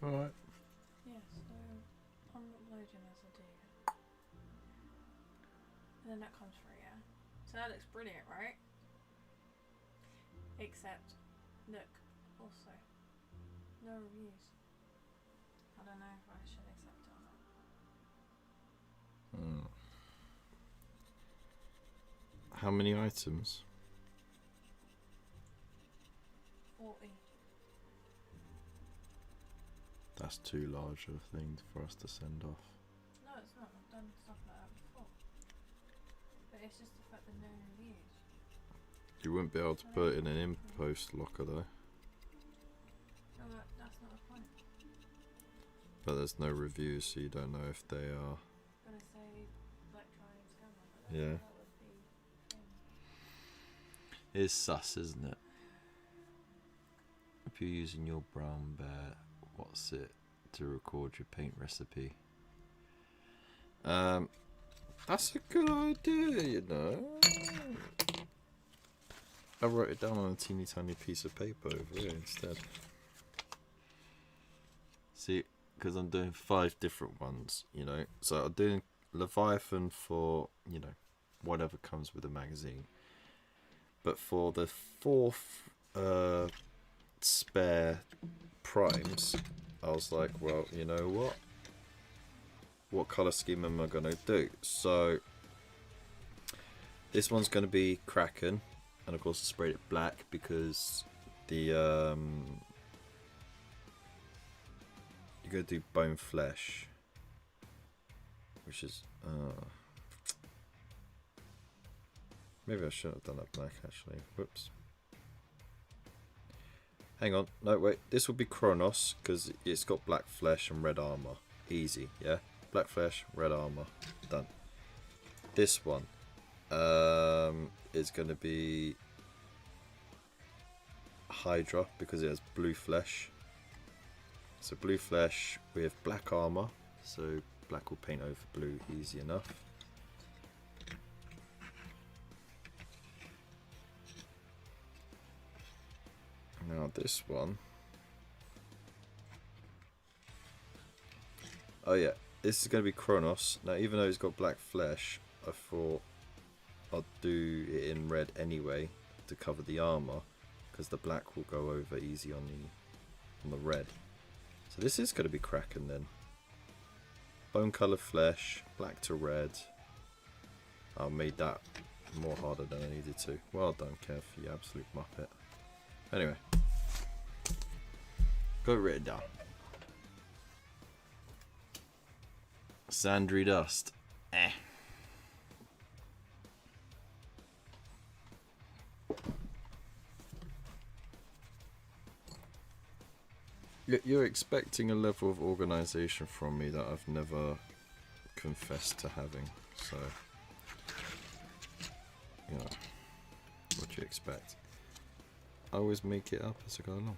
Speaker 1: Alright.
Speaker 2: Yeah, so I'm uploading as I do. And then that comes through, yeah. So that looks brilliant, right? Except, look, also, no reviews. I don't know if I should accept it or not.
Speaker 1: How many items?
Speaker 2: 40.
Speaker 1: That's too large of a thing for us to send off.
Speaker 2: No, it's not. I've done stuff like that before. But it's just the fact that no reviews.
Speaker 1: You wouldn't be able to put it in an in-post locker though.
Speaker 2: No, that's not the point.
Speaker 1: But there's no reviews, so you don't know if they are.
Speaker 2: Gonna say black trying scammer, but
Speaker 1: Yeah.
Speaker 2: that would be
Speaker 1: It's sus, isn't it? If you're using your brown bear, what's it, to record your paint recipe? That's a good idea, you know. I wrote it down on a teeny tiny piece of paper over here instead. See, because I'm doing 5 different ones, you know. So I'm doing Leviathan for, you know, whatever comes with the magazine. But for the 4th spare primes, I was like, well, you know what? What colour scheme am I going to do? So, this one's going to be Kraken. And of course I sprayed it black because the, you're going to do Bone Flesh. Which is, maybe I shouldn't have done that black actually. Whoops. Hang on. No, wait. This will be Kronos because it's got black flesh and red armor. Easy, yeah? Black flesh, red armor. Done. This one is going to be Hydra because it has blue flesh. So blue flesh with black armor. So black will paint over blue easy enough. Now this one. Oh yeah, this is going to be Kronos. Now even though it's got black flesh, I thought I'd do it in red anyway to cover the armor, because the black will go over easy on the red. So this is going to be Kraken then. Bone coloured flesh, black to red. I made that more harder than I needed to. Well done, Kev, you absolute muppet. Anyway, got it written down. Sandry dust. Eh. You're expecting a level of organisation from me that I've never confessed to having, so you know, what do you expect? I always make it up as I go along.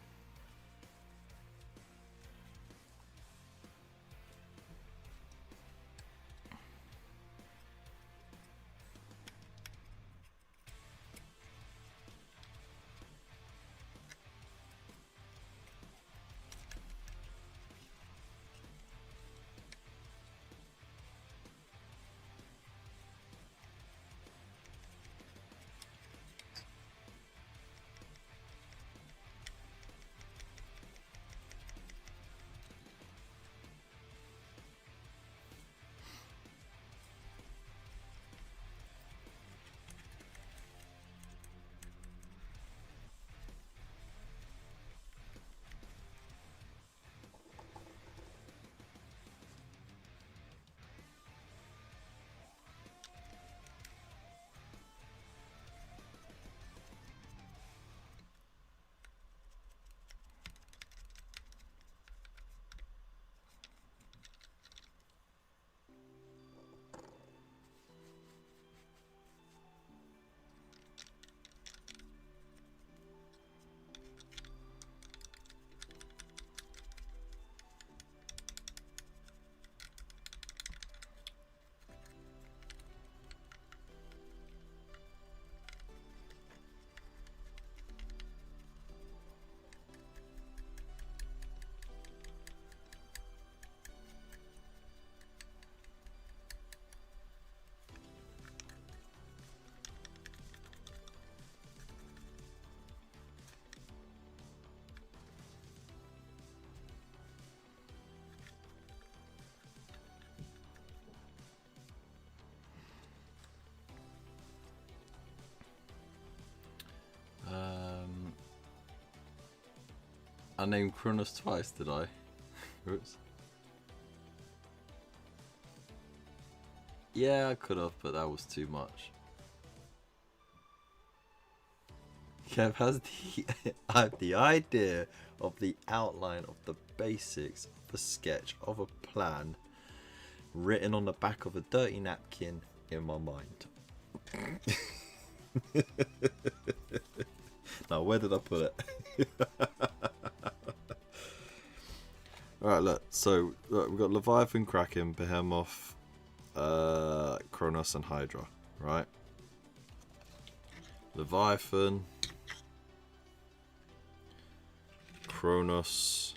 Speaker 1: I named Kronos twice, did I? Oops. Yeah, I could have, but that was too much. Kev has the idea of the outline of the basics of a sketch of a plan written on the back of a dirty napkin in my mind. Now, where did I put it? Alright, look. So, look, we've got Leviathan, Kraken, Behemoth, Kronos, and Hydra, right? Leviathan, Kronos,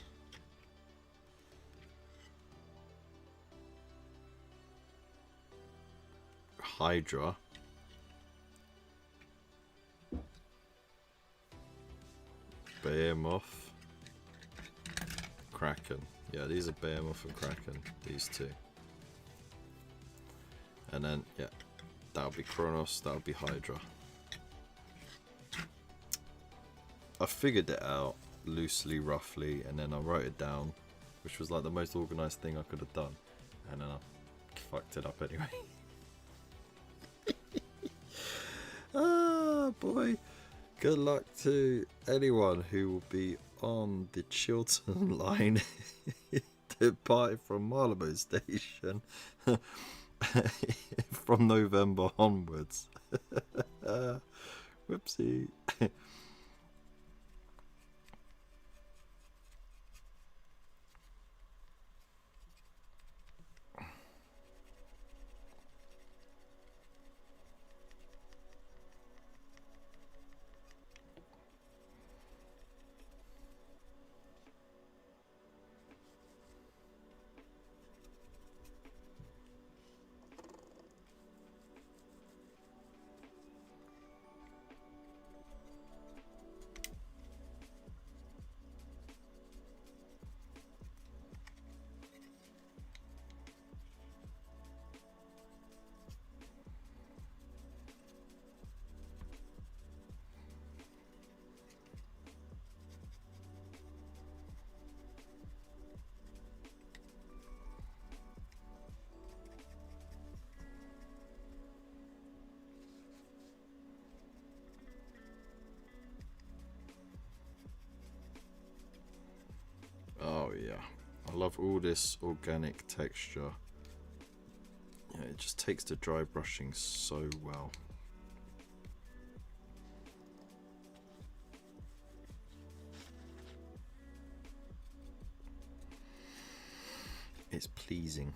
Speaker 1: Hydra, Behemoth, Kraken. Yeah, these are Behemoth and Kraken. These two. And then, yeah, that'll be Kronos, that'll be Hydra. I figured it out loosely, roughly, and then I wrote it down, which was like the most organised thing I could have done. And then I fucked it up anyway. Ah, boy. Good luck to anyone who will be on the Chiltern line departing from Marylebone Station from November onwards. Whoopsie. Oh yeah, I love all this organic texture. Yeah, it just takes the dry brushing so well. It's pleasing.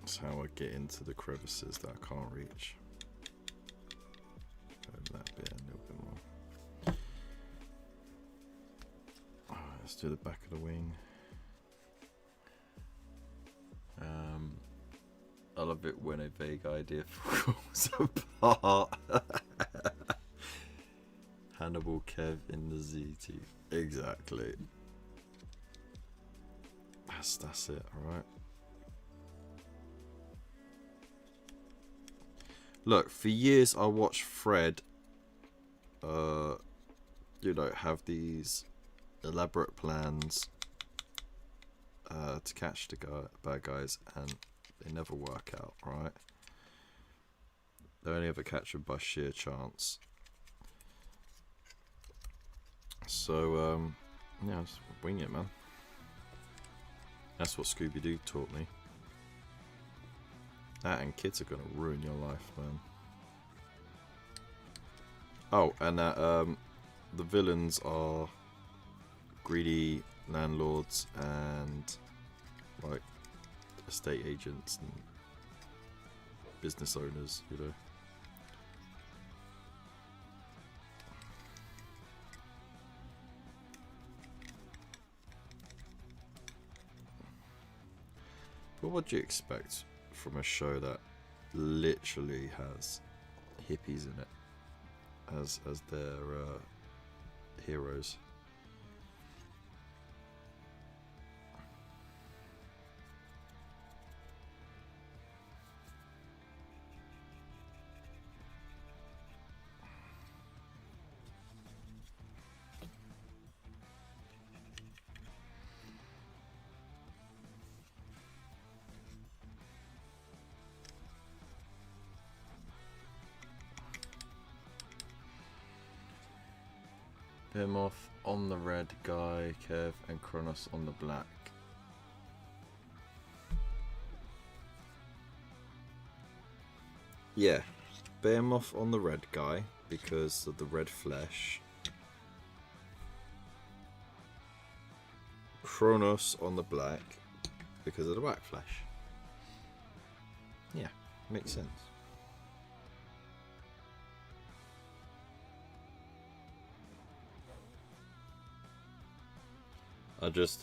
Speaker 1: That's how I get into the crevices that I can't reach. That bit a little bit more. Let's do the back of the wing. I love it when a vague idea falls apart. Hannibal Kev in the ZT. Exactly. That's it, alright. Look, for years I watched Fred you know, have these elaborate plans to catch the bad guys, and they never work out, right? They only ever catch them by sheer chance. So, yeah, just wing it, man. That's what Scooby-Doo taught me. That and kids are gonna ruin your life, man. Oh, and that the villains are greedy landlords and like estate agents and business owners, you know. But what do you expect from a show that literally has hippies in it as their heroes? Behemoth on the red guy, Kev, and Kronos on the black. Yeah, Behemoth on the red guy because of the red flesh. Kronos on the black because of the black flesh. Yeah, makes sense. I just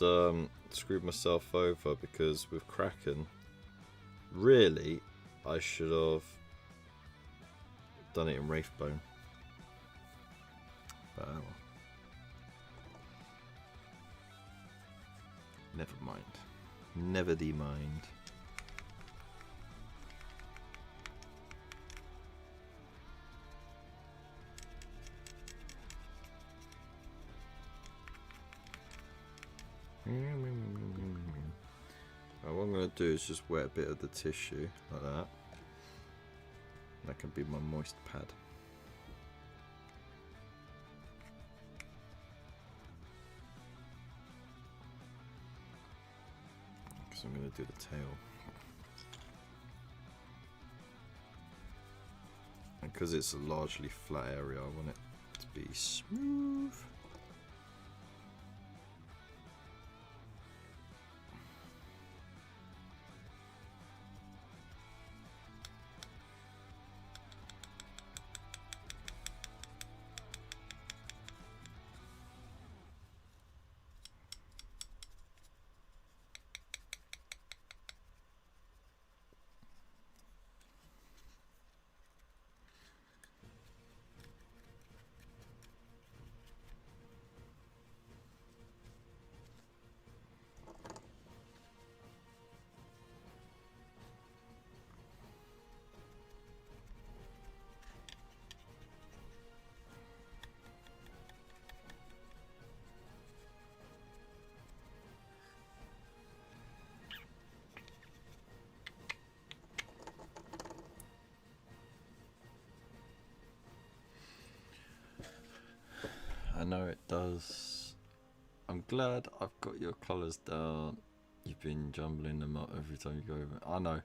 Speaker 1: screwed myself over because with Kraken, Really, I should have done it in Wraithbone. But oh well. Never mind. Never de mind. What I'm going to do is just wet a bit of the tissue like that. That can be my moist pad. Because I'm going to do the tail. And because it's a largely flat area, I want it to be smooth. I know it does. I'm glad I've got your colours down. You've been jumbling them up every time you go over. I know.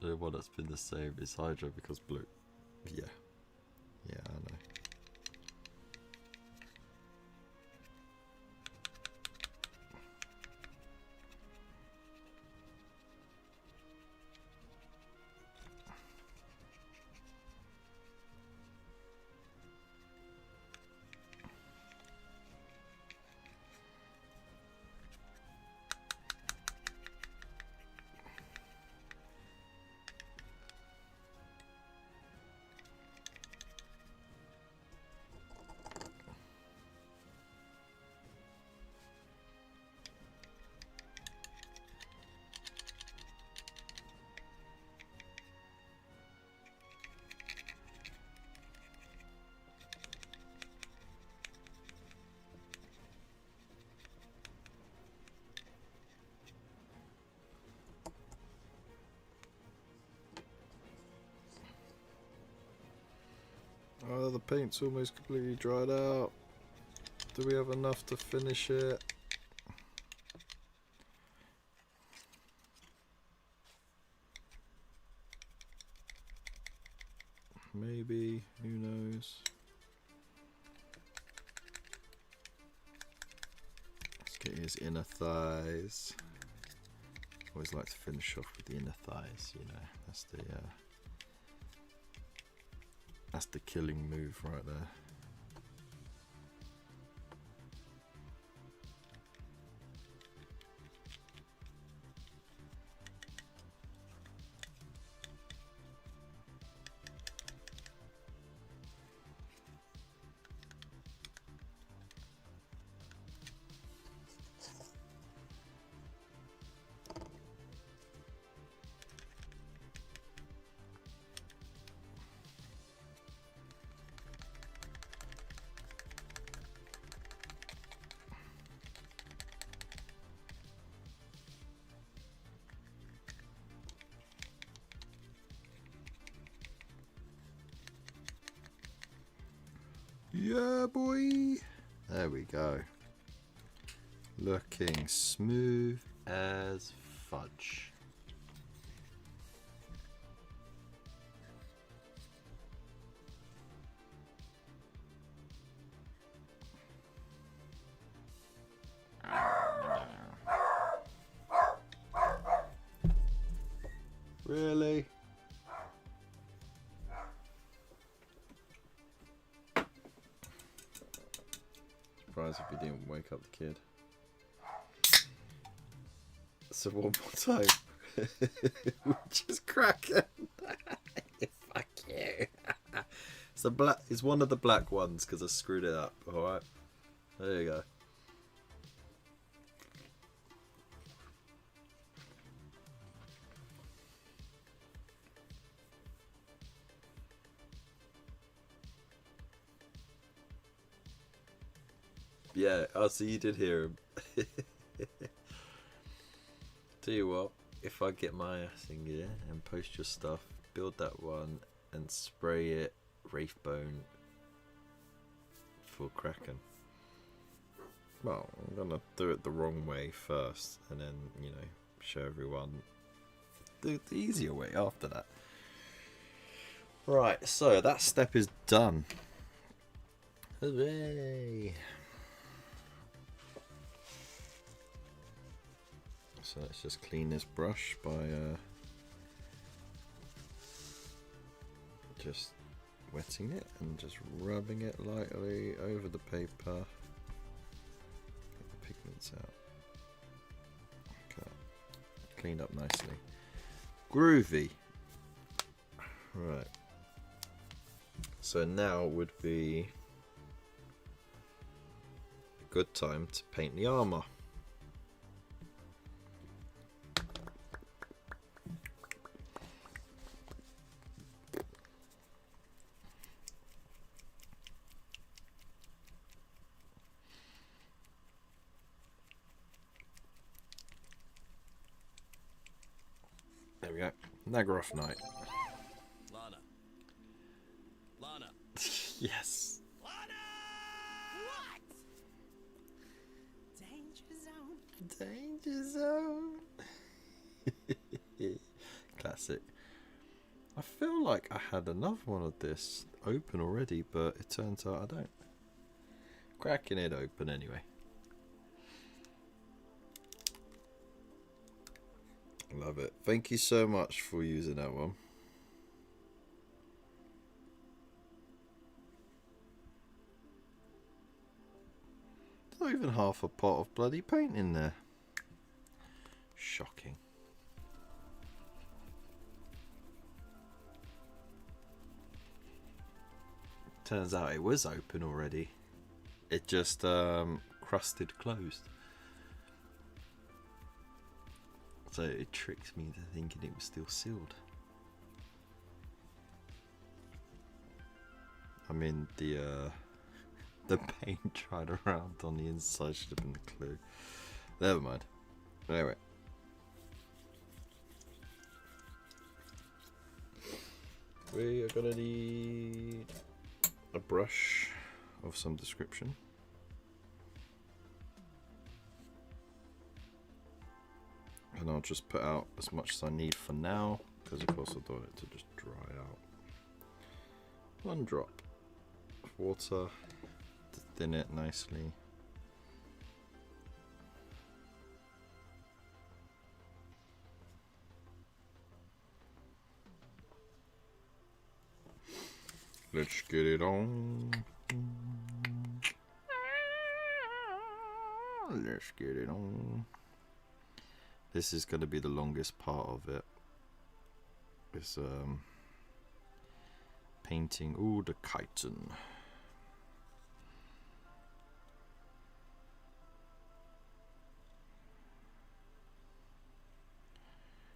Speaker 1: The one that's been the same is Hydra because blue. Yeah. Yeah, I know. Oh, the paint's almost completely dried out. Do we have enough to finish it? Maybe, who knows? Let's get his inner thighs. Always like to finish off with the inner thighs, you know. That's the killing move right there. Yeah, boy. There we go. Looking smooth as fudge. Really? Surprised if he didn't wake up the kid. So one more time. Which is cracking. Fuck you. It's the black. It's one of the black ones because I screwed it up. All right. There you go. Yeah, oh, so you did hear him. Tell you what, if I get my ass in gear and post your stuff, build that one and spray it Wraithbone for Kraken. Well, I'm gonna do it the wrong way first and then, you know, show everyone the easier way after that. Right, so that step is done. Hooray! So let's just clean this brush by just wetting it and just rubbing it lightly over the paper. Get the pigments out. Okay. Cleaned up nicely. Groovy. Right. So now would be a good time to paint the armor. There we go. Nagaroth Knight.
Speaker 3: Lana. Lana.
Speaker 1: Yes.
Speaker 3: Lana! What?
Speaker 1: Danger zone. Classic. I feel like I had another one of this open already, but it turns out I don't. Cracking it open anyway. Love it. Thank you so much for using that one. Not even half a pot of bloody paint in there. Shocking. Turns out it was open already. It just crusted closed. So it tricked me into thinking it was still sealed. I mean, the paint dried around on the inside should have been the clue. Never mind. Anyway. We are gonna need a brush of some description. And I'll just put out as much as I need for now, because of course I don't want it to just dry out. One drop of water to thin it nicely. Let's get it on. Let's get it on. This is going to be the longest part of it. It's painting all the chitin.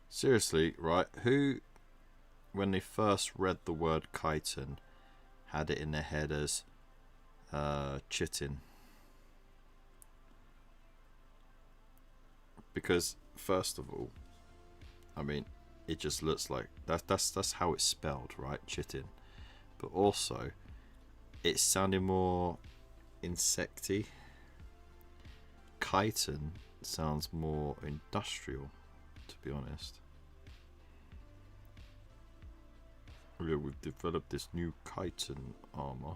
Speaker 1: Seriously, right? Who, when they first read the word chitin, had it in their head as chitin? Because first of all, I mean, it just looks like that's how it's spelled, right? Chitin. But also, it's sounding more insecty. Chitin sounds more industrial, to be honest. Yeah, we've developed this new chitin armor.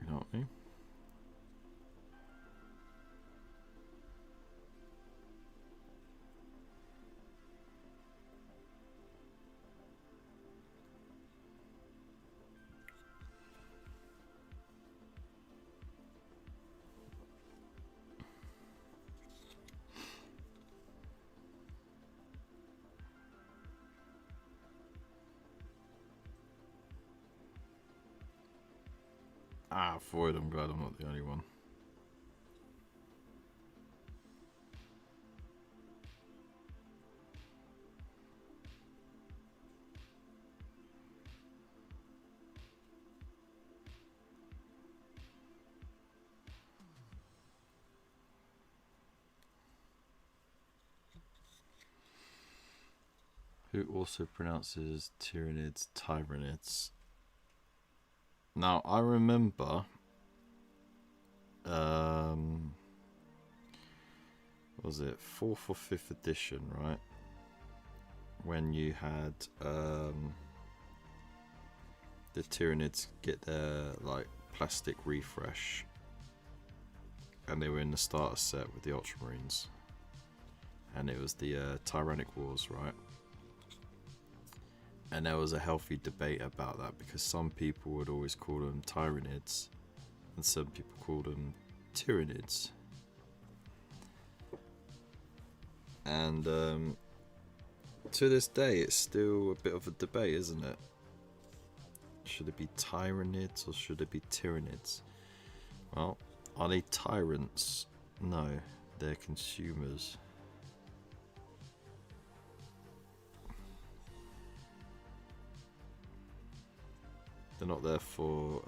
Speaker 1: You know what I mean? Ah, Freud, I'm glad I'm not the only one. Who also pronounces Tyranids Tyranids. Now, I remember... was it 4th or 5th edition, right? When you had the Tyranids get their like plastic refresh, and they were in the starter set with the Ultramarines, and it was the Tyrannic Wars, right? And there was a healthy debate about that because some people would always call them Tyranids, and some people called them Tyranids. And to this day, it's still a bit of a debate, isn't it? Should it be Tyranids or should it be Tyranids? Well, are they tyrants? No, they're consumers. They're not there for,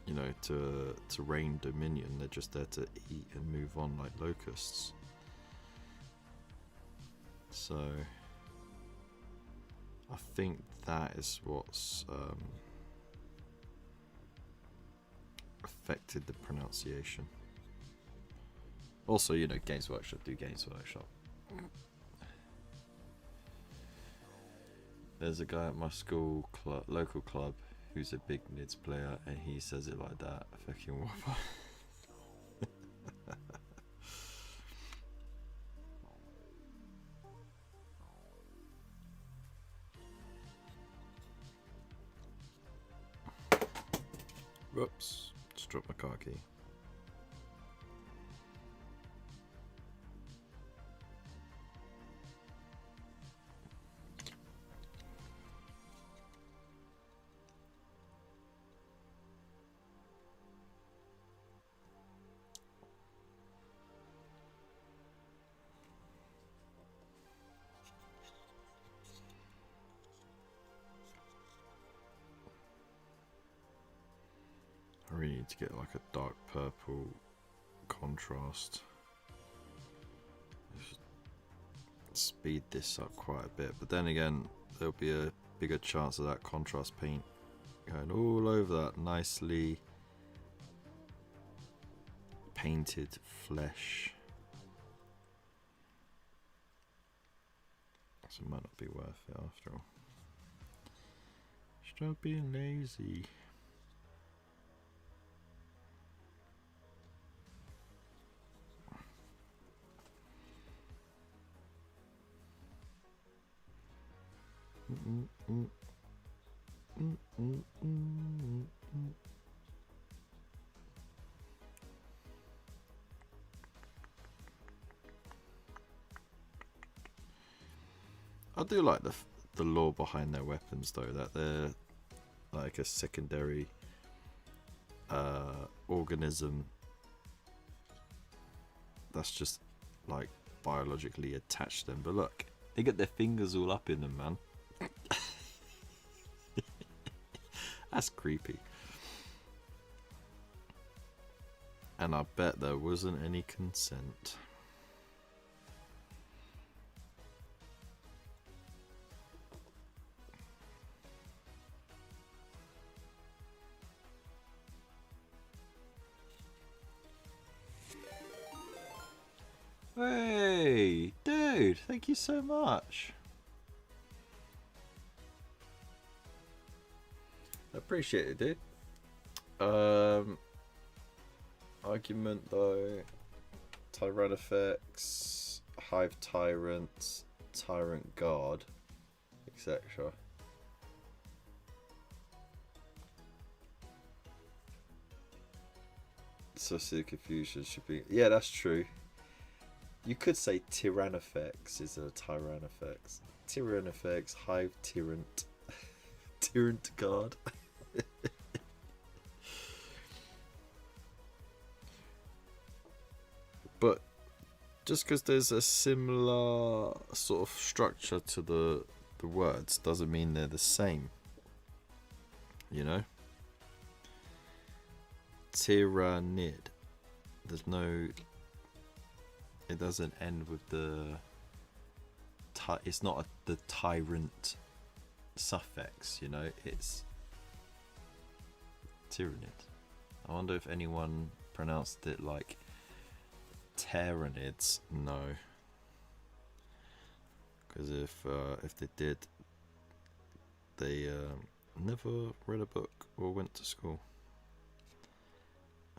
Speaker 1: you know, to reign dominion. They're just there to eat and move on like locusts. So, I think that is what's affected the pronunciation. Also, you know, Games Workshop do Games Workshop. There's a guy at my school local club who's a big Nids player, and he says it like that. Fucking whopper. Whoops, just dropped my car key. I really need to get like a dark purple contrast. Just speed this up quite a bit, but then again, there'll be a bigger chance of that contrast paint going all over that nicely painted flesh. So it might not be worth it after all. Stop being lazy. I do like the lore behind their weapons, though, that they're like a secondary organism that's just like biologically attached to them. But look, they get their fingers all up in them, man. That's creepy. And I bet there wasn't any consent. Hey, dude, thank you so much. I appreciate it, dude. Argument though, Tyrannifex, Hive Tyrant, Tyrant Guard, etc. So the confusion should be, yeah, that's true. You could say Tyrannifex is a Tyrannifex. Tyrannifex, Hive Tyrant, Tyrant Guard. But just because there's a similar sort of structure to the words doesn't mean they're the same. You know? Tyrannid. There's no... It doesn't end with the... It's not the tyrant suffix, you know? It's... Tyrannid. I wonder if anyone pronounced it like... Tyrannids. No. Because if they did, they never read a book or went to school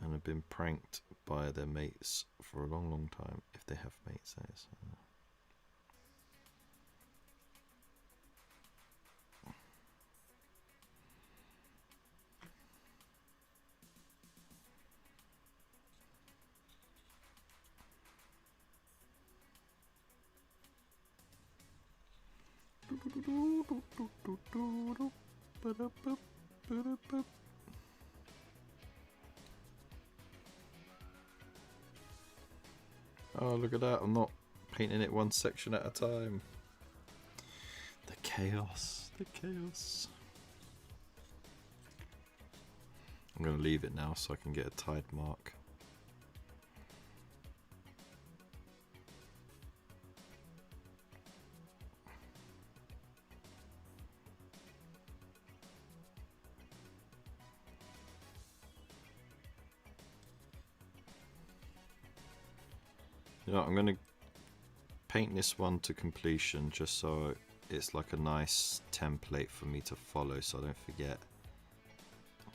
Speaker 1: and have been pranked by their mates for a long, long time. If they have mates, that is. Oh, look at that. I'm not painting it one section at a time. The chaos. The chaos. I'm going to leave it now so I can get a tide mark. You know, I'm going to paint this one to completion just so it's like a nice template for me to follow so I don't forget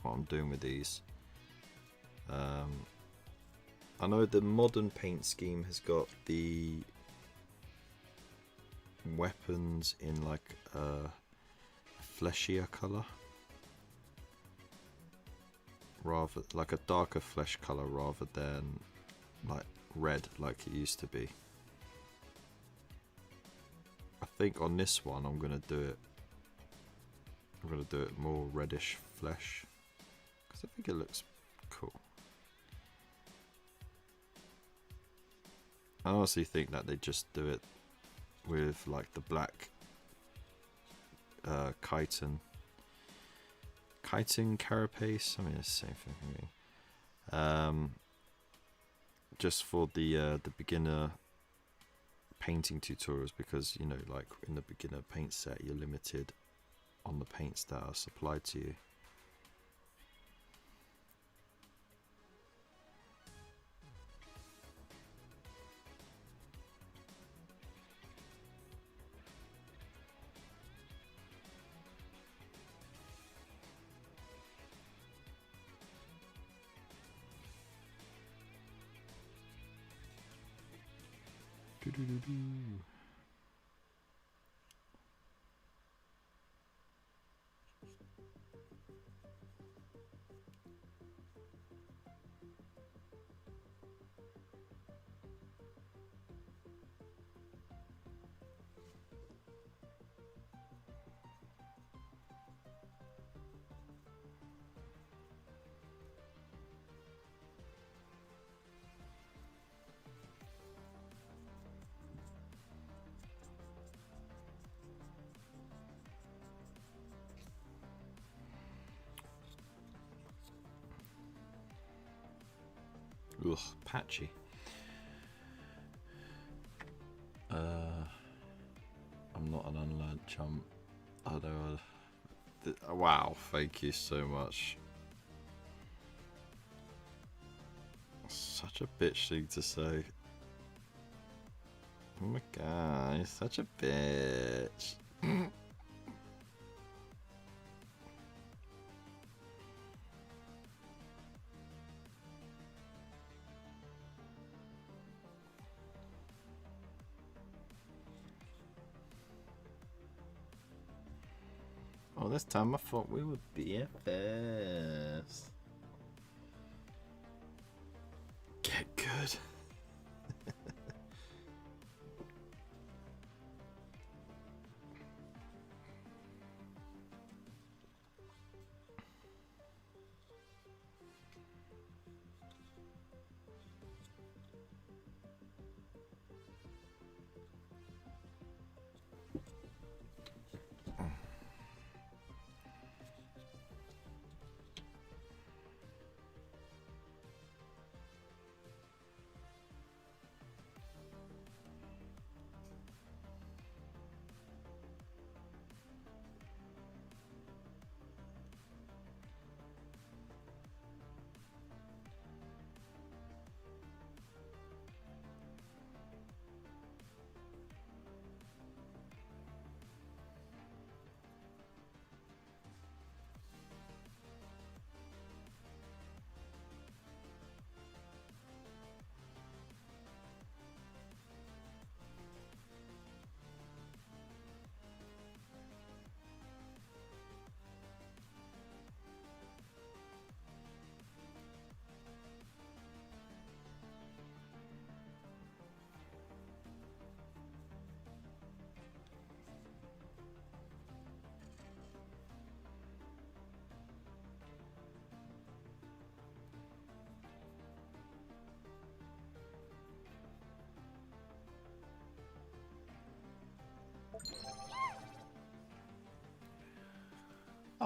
Speaker 1: what I'm doing with these. I know the modern paint scheme has got the weapons in like a fleshier colour, rather like a darker flesh colour rather than like red like it used to be. I think on this one I'm gonna do it more reddish flesh because I think it looks cool. I honestly think that they just do it with like the black chitin carapace. I mean it's the same thing for me. Just for the beginner painting tutorials, because you know, like in the beginner paint set you're limited on the paints that are supplied to you. Ugh, patchy. I'm not an unlearned chump. I know. Wow, thank you so much. Such a bitch thing to say. Oh my god, you're such a bitch. Oh, this time I thought we would be BFFs. Get good.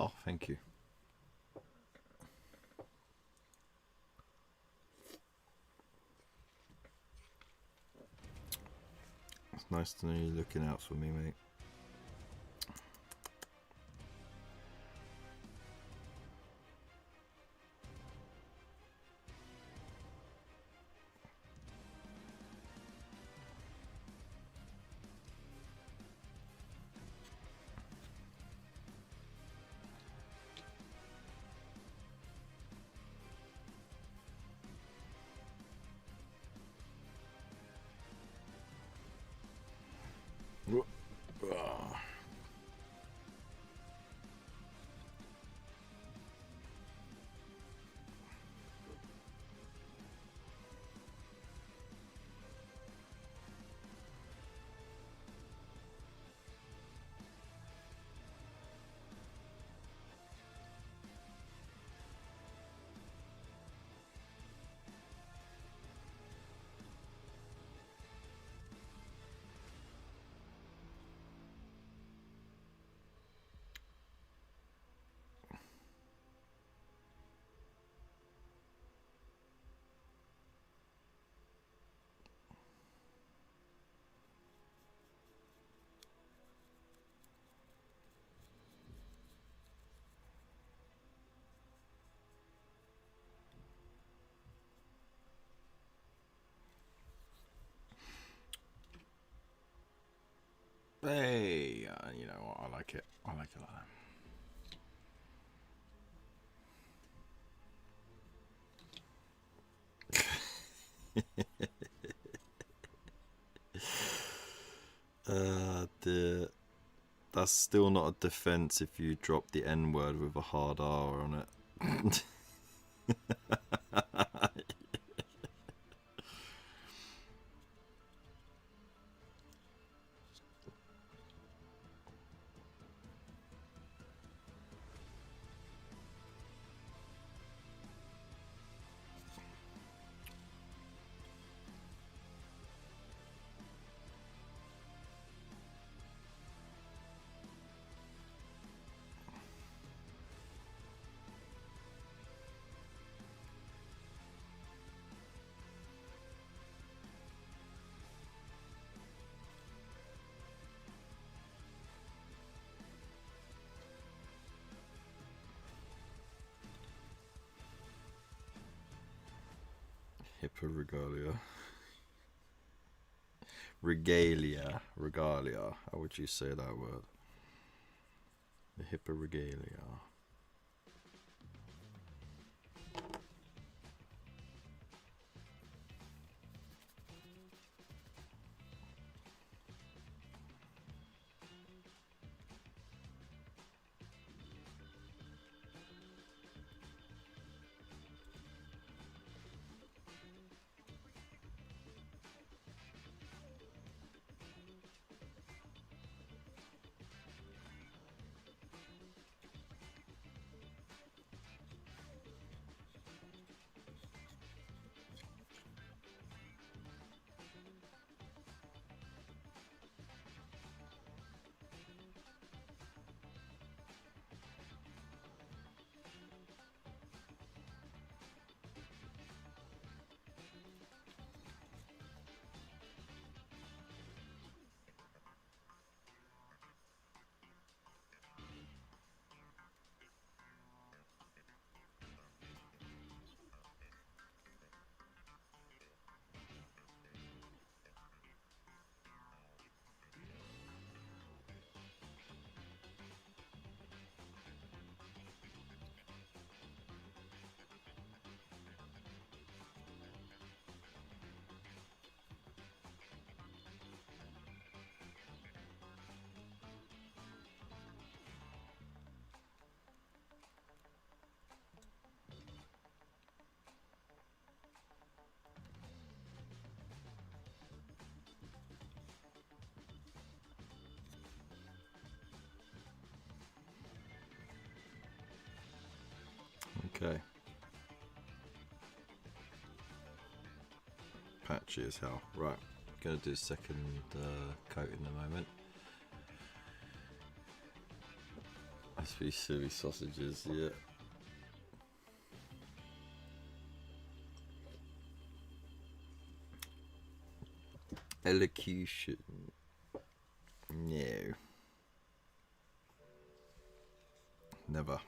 Speaker 1: Oh, thank you. It's nice to know you're looking out for me, mate. Hey, you know what? I like it. I like it like that. That's still not a defense if you drop the N word with a hard R on it. Hippo regalia. Regalia. How would you say that word? The hippo regalia. Okay. Patchy as hell. Right. Gonna do a second coat in a moment. Must be silly sausages, yeah. Elocution. No. Never.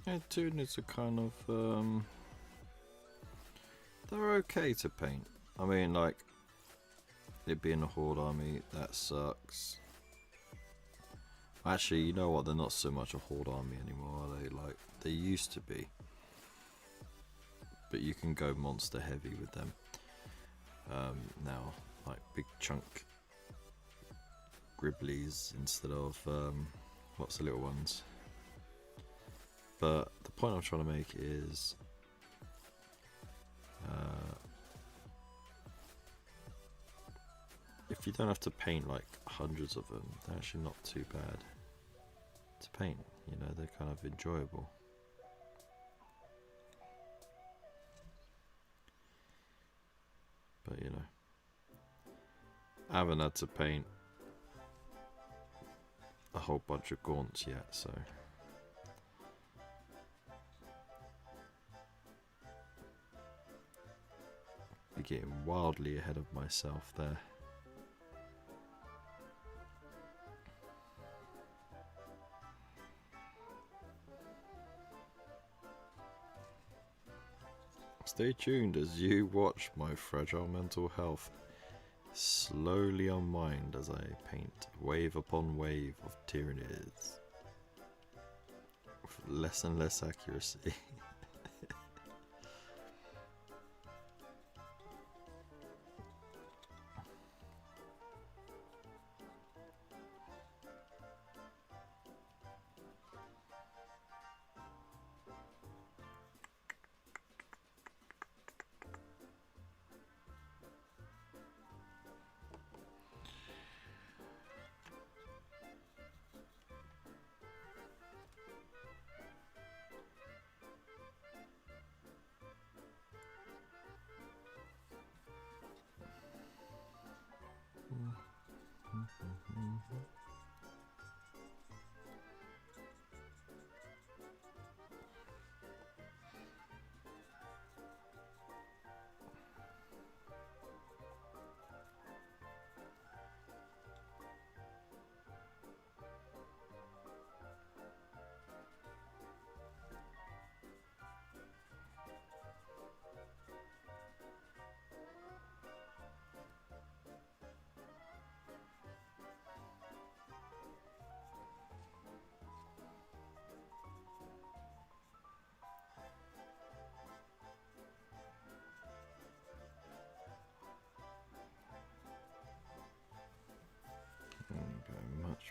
Speaker 1: Yeah, Tunics are kind of, they're okay to paint. I mean, like, it being a Horde army, that sucks. Actually, you know what, they're not so much a Horde army anymore, are they? Like, they used to be. But you can go monster heavy with them. Now, like, big chunk Gribblies instead of, what's the little ones? But the point I'm trying to make is if you don't have to paint like hundreds of them, they're actually not too bad to paint. You know, they're kind of enjoyable. But you know, I haven't had to paint a whole bunch of gaunts yet, so I'm getting wildly ahead of myself there. Stay tuned as you watch my fragile mental health slowly unwind as I paint wave upon wave of tyrannies with less and less accuracy.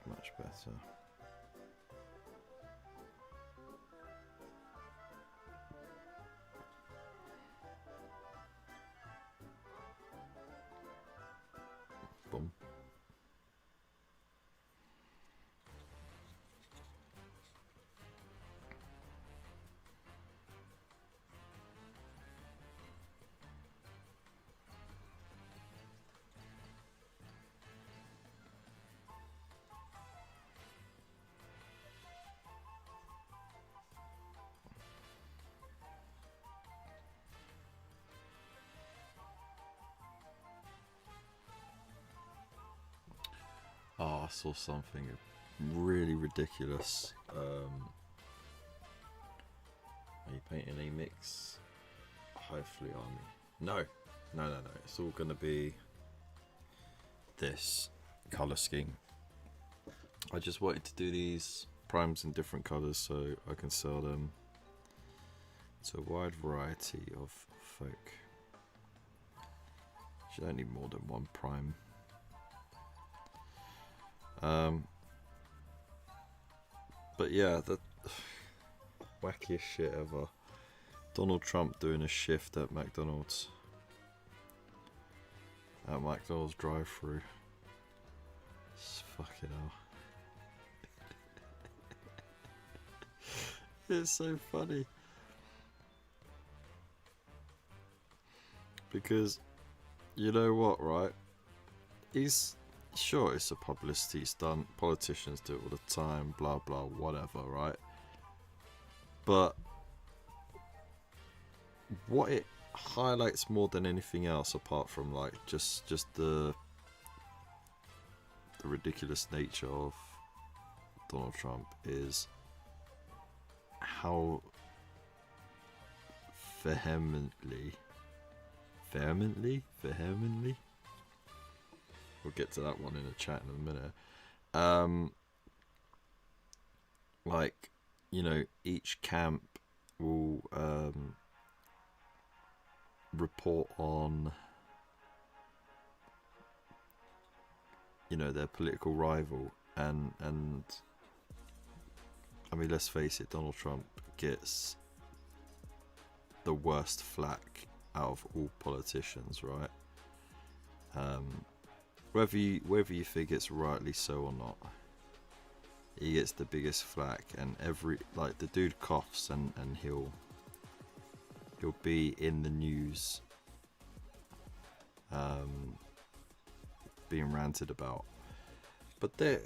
Speaker 1: Much better. I saw something really ridiculous. Are you painting a mix? Hive Fleet Army. No. It's all gonna be this colour scheme. I just wanted to do these primes in different colours so I can sell them to a wide variety of folk. You don't need more than one prime. But yeah, the wackiest shit ever. Donald Trump doing a shift at McDonald's. At McDonald's drive-through. It's fucking hell. It's so funny. Because, you know what, right? He's sure it's a publicity stunt. Politicians do it all the time, blah blah, whatever, right? But what it highlights more than anything else, apart from like just the ridiculous nature of Donald Trump, is how vehemently, we'll get to that one in a chat in a minute. Like, you know, each camp will report on, you know, their political rival, and I mean, let's face it, Donald Trump gets the worst flack out of all politicians, right? Whether you think it's rightly so or not, he gets the biggest flack, and the dude coughs and he'll be in the news, being ranted about. But they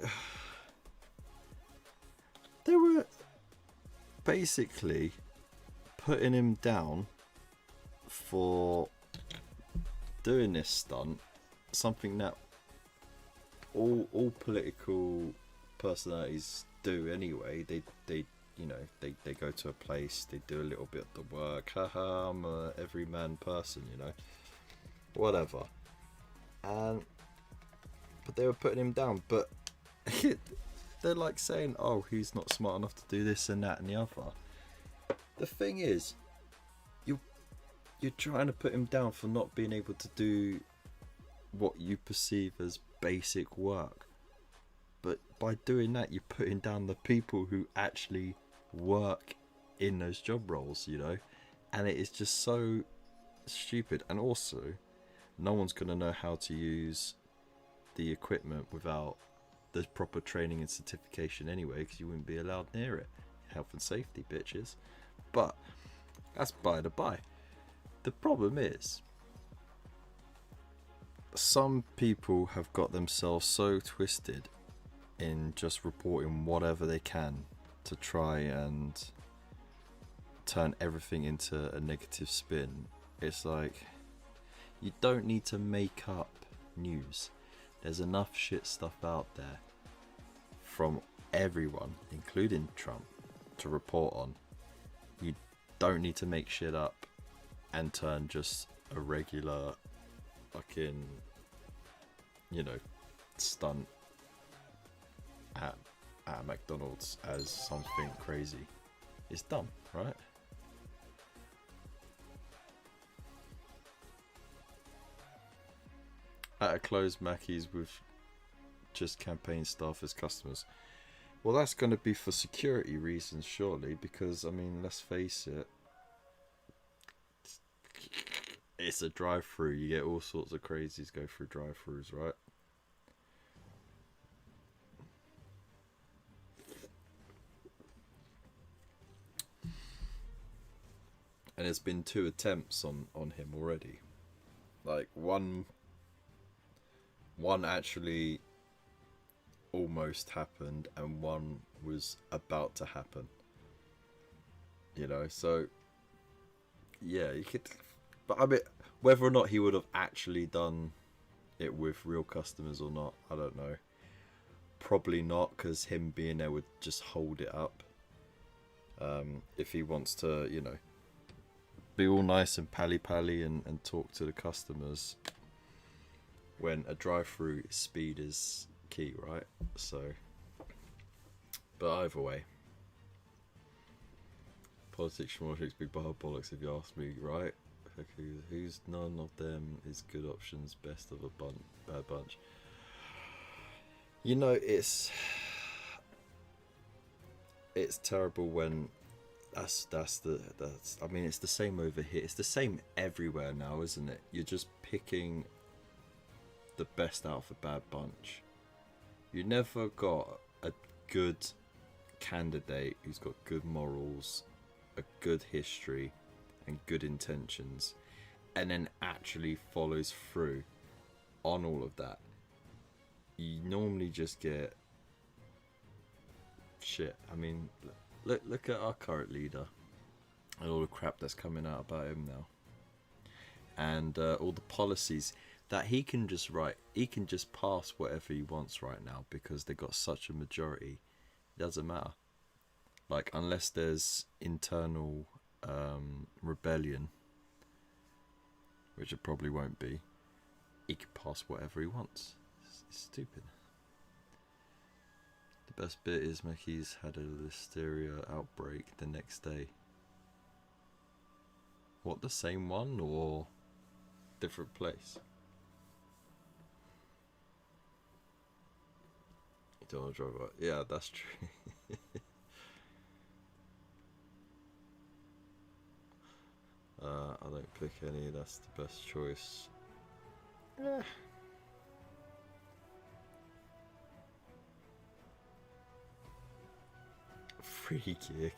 Speaker 1: were basically putting him down for doing this stunt, something that all political personalities do anyway. They you know, they go to a place, they do a little bit of the work. Haha, I'm a everyman person, you know, whatever. But they were putting him down. But they're like saying, oh, he's not smart enough to do this and that and the other. The thing is, you're trying to put him down for not being able to do what you perceive as basic work. But by doing that, you're putting down the people who actually work in those job roles, you know? And it is just so stupid. And also, no one's going to know how to use the equipment without the proper training and certification anyway, because you wouldn't be allowed near it. Health and safety, bitches. But that's by the by. The problem is, some people have got themselves so twisted in just reporting whatever they can to try and turn everything into a negative spin. It's like, you don't need to make up news. There's enough shit stuff out there from everyone, including Trump, to report on. You don't need to make shit up and turn just a regular fucking, you know, stunt at McDonald's as something crazy. It's dumb, right? At a closed Mackey's with just campaign staff as customers. Well, that's going to be for security reasons, surely, because, I mean, let's face it, it's a drive-through. You get all sorts of crazies go through drive-throughs, right? And there's been 2 attempts on him already. Like, one actually almost happened, and one was about to happen. You know, so yeah, you could. But I mean, whether or not he would have actually done it with real customers or not, I don't know. probably not, because him being there would just hold it up. If he wants to, you know, be all nice and pally and talk to the customers, when a drive-through speed is key, right? So, but either way, politics, big bar bollocks, if you ask me, right? Who's none of them is good options, best of a bad bunch. You know, it's terrible when that's I mean, it's the same over here. It's the same everywhere now, isn't it? You're just picking the best out of a bad bunch. You never got a good candidate who's got good morals, a good history, and good intentions, and then actually follows through on all of that. You normally just get shit. I mean, look at our current leader and all the crap that's coming out about him now, and all the policies that he can just write. He can just pass whatever he wants right now because they got such a majority. It doesn't matter. Like, unless there's internal rebellion, which it probably won't be, he can pass whatever he wants. It's stupid. The best bit is Mickey's had a listeria outbreak the next day. What, the same one or different place? You don't want to drive out. Yeah, that's true. I don't pick any, that's the best choice. Free gear.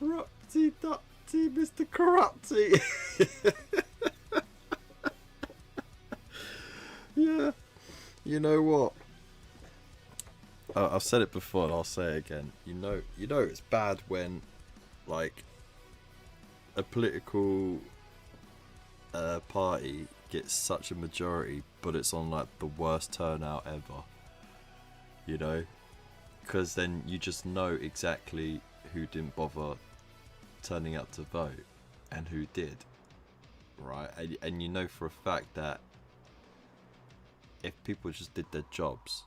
Speaker 1: Rupty Dupty, Mr. Corrupty. Yeah. You know what? I've said it before and I'll say it again. You know it's bad when, like, a political party gets such a majority, but it's on like the worst turnout ever. You know, because then you just know exactly who didn't bother turning up to vote and who did, right? And you know for a fact that if people just did their jobs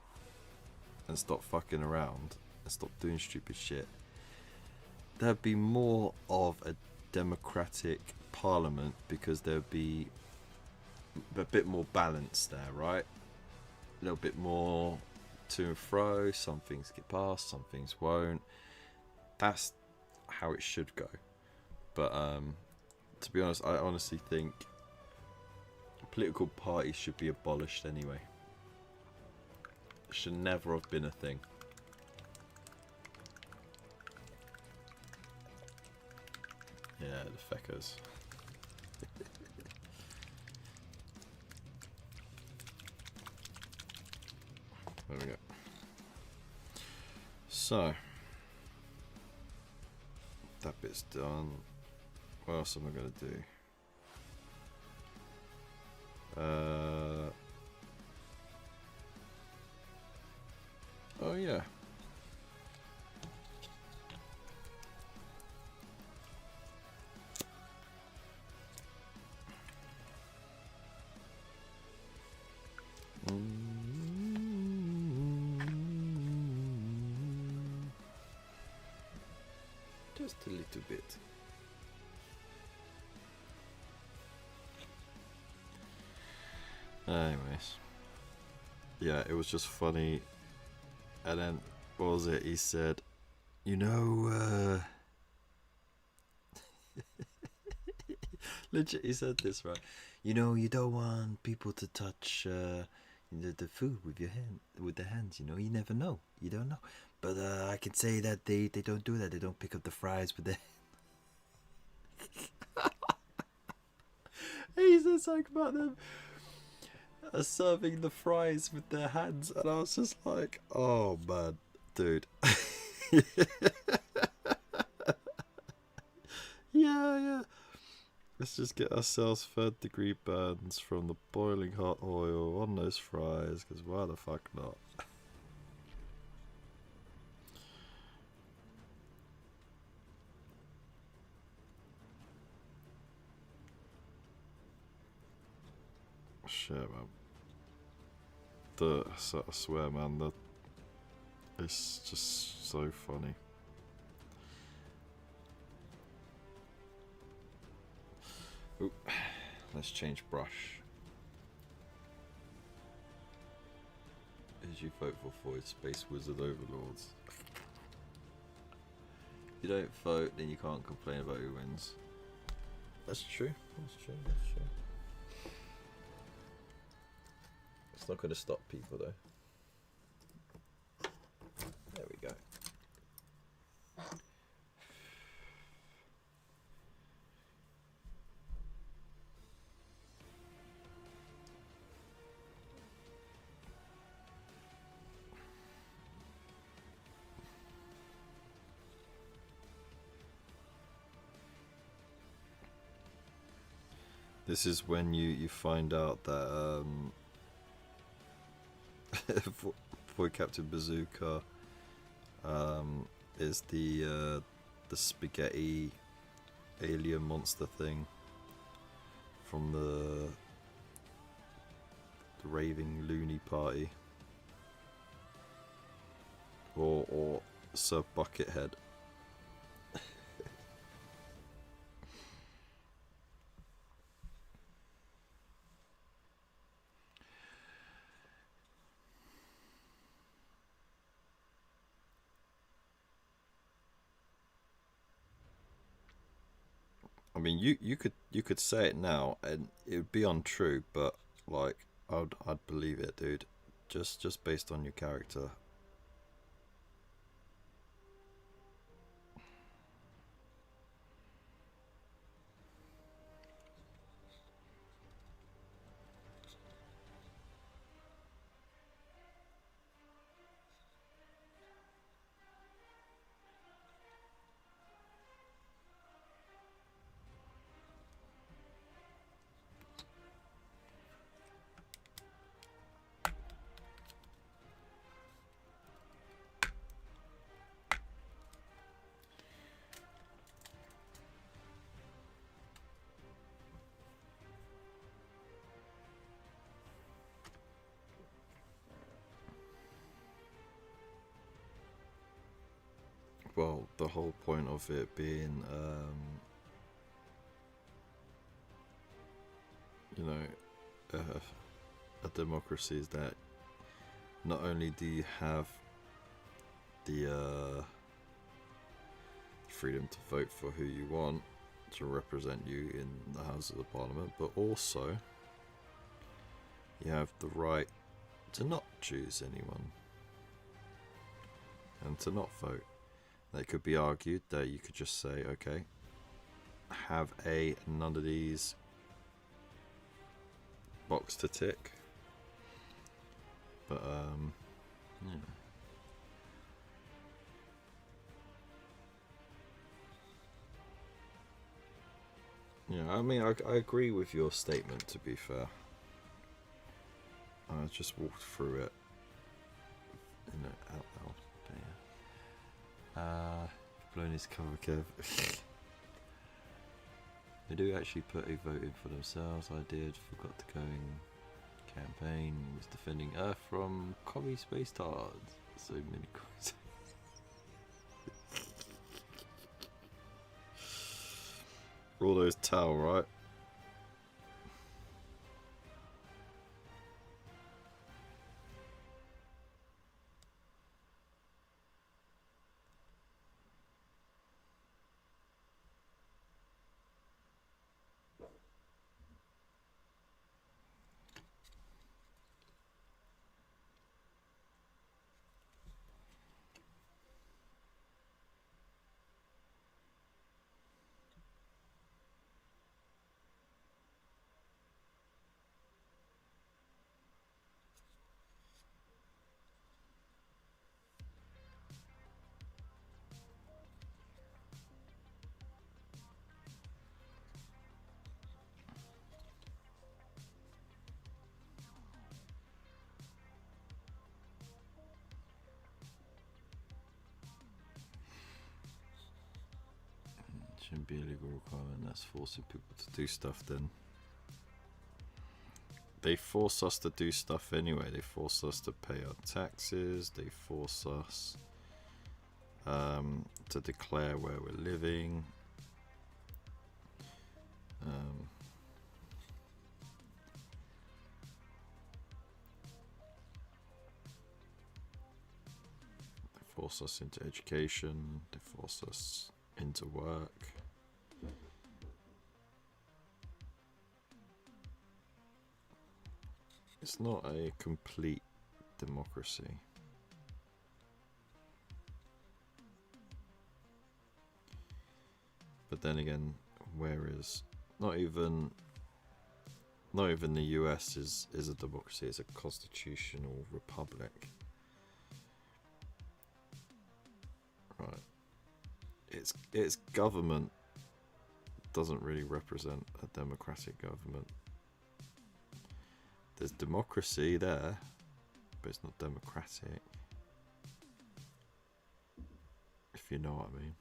Speaker 1: and stop fucking around and stop doing stupid shit, there'd be more of a democratic parliament, because there'd be a bit more balance there, right? A little bit more to and fro. Some things get passed, some things won't. That's how it should go. But to be honest, I honestly think political parties should be abolished anyway. It should never have been a thing. Yeah, the feckers. There we go. So, that bit's done. What else am I going to do? Oh yeah. Just a little bit. Anyways, yeah, it was just funny. And then, what was it? He said, you know, legit, he said this, right? You know, you don't want people to touch the food with your hand, with their hands. You know, you never know. You don't know. But I can say that they don't do that. They don't pick up the fries with their he said something about them serving the fries with their hands, and I was just like, oh man, dude. Yeah. Let's just get ourselves third-degree burns from the boiling hot oil on those fries, because why the fuck not? Shit, man. I swear, man, it's just so funny. Ooh, let's change brush. As you vote for Void Space Wizard Overlords. If you don't vote, then you can't complain about who wins. That's true. That's true. That's true. It's not going to stop people though. There we go. This is when you find out that Void Captain Bazooka is the spaghetti alien monster thing from the raving loony party, or Sir Buckethead. I mean, you could say it now and it would be untrue, but like I'd believe it, dude. Just based on your character. Well, the whole point of it being, you know, a democracy is that not only do you have the freedom to vote for who you want to represent you in the Houses of Parliament, but also you have the right to not choose anyone and to not vote. It could be argued that you could just say, okay, have none of these box to tick, but yeah, I mean, I agree with your statement, to be fair. I just walked through it, you know, out loud. Blown his cover, Kev. They do actually put a vote in for themselves. I did. Forgot to go in campaign. Was defending Earth from commie space tards. So many coins. All those towel, right? Shouldn't be a legal requirement. That's forcing people to do stuff then. They force us to do stuff anyway. They force us to pay our taxes. They force us to declare where we're living. They force us into education. They force us into work. It's not a complete democracy. But then again, where is not even the US is a democracy, it's a constitutional republic. Right. Its government doesn't really represent a democratic government. There's democracy there, but it's not democratic. If you know what I mean.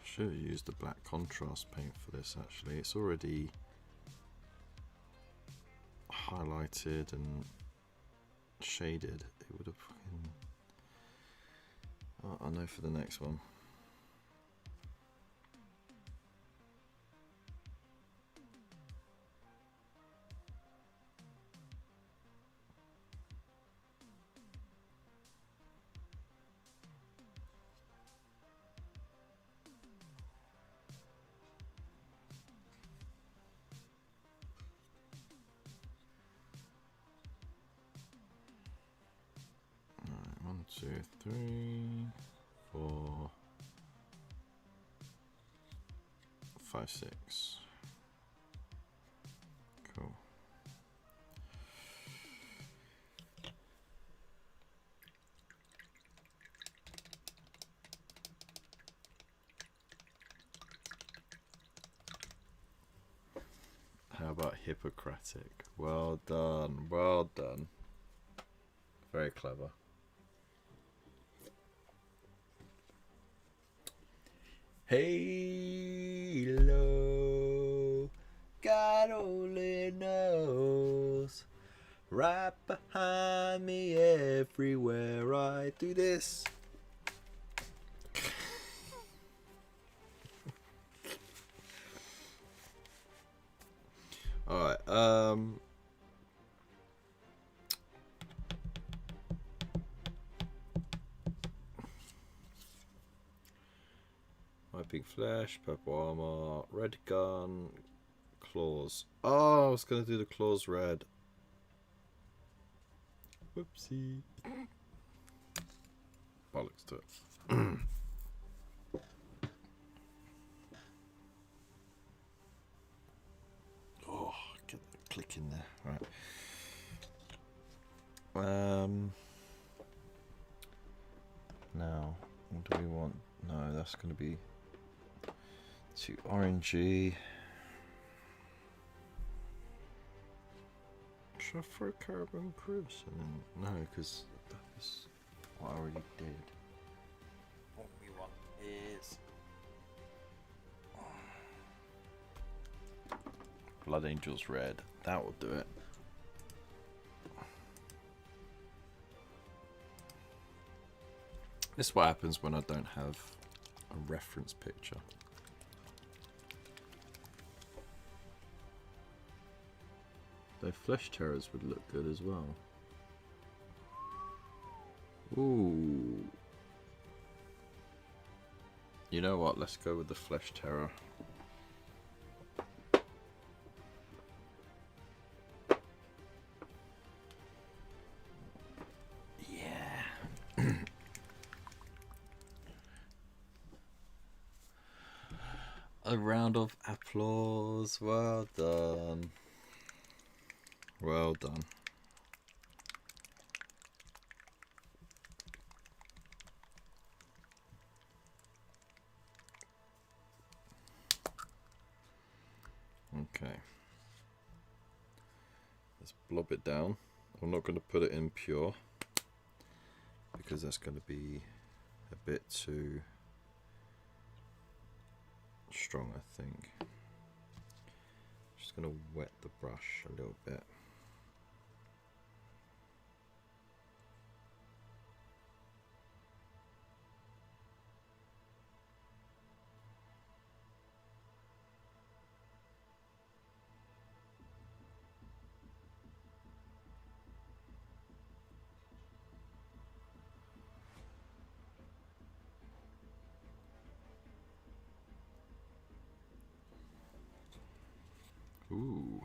Speaker 1: Should have used the black contrast paint for this actually. It's already highlighted and shaded. It would have fucking... Oh, I know for the next one. One, two, three, 4, 5, 6. Cool. How about Hippocratic? Well done, well done. Very clever. Halo, God only knows. Right behind me, everywhere I do this. Alright, Wiping flesh, purple armor, red gun, claws. Oh, I was gonna do the claws red. Whoopsie. Bollocks to it. Oh, get the click in there. Right. Now, what do we want? No, that's gonna be too orangey. Should I throw Carbon Crimson in? No, because that's what I already did. What we want is Blood Angels Red. That will do it. This is what happens when I don't have a reference picture. Though Flesh Terrors would look good as well. Ooh. You know what? Let's go with the Flesh Terror. A round of applause. Well done. Well done. Okay. Let's blob it down. I'm not going to put it in pure because that's going to be a bit too strong, I think. Just going to wet the brush a little bit. Ooh.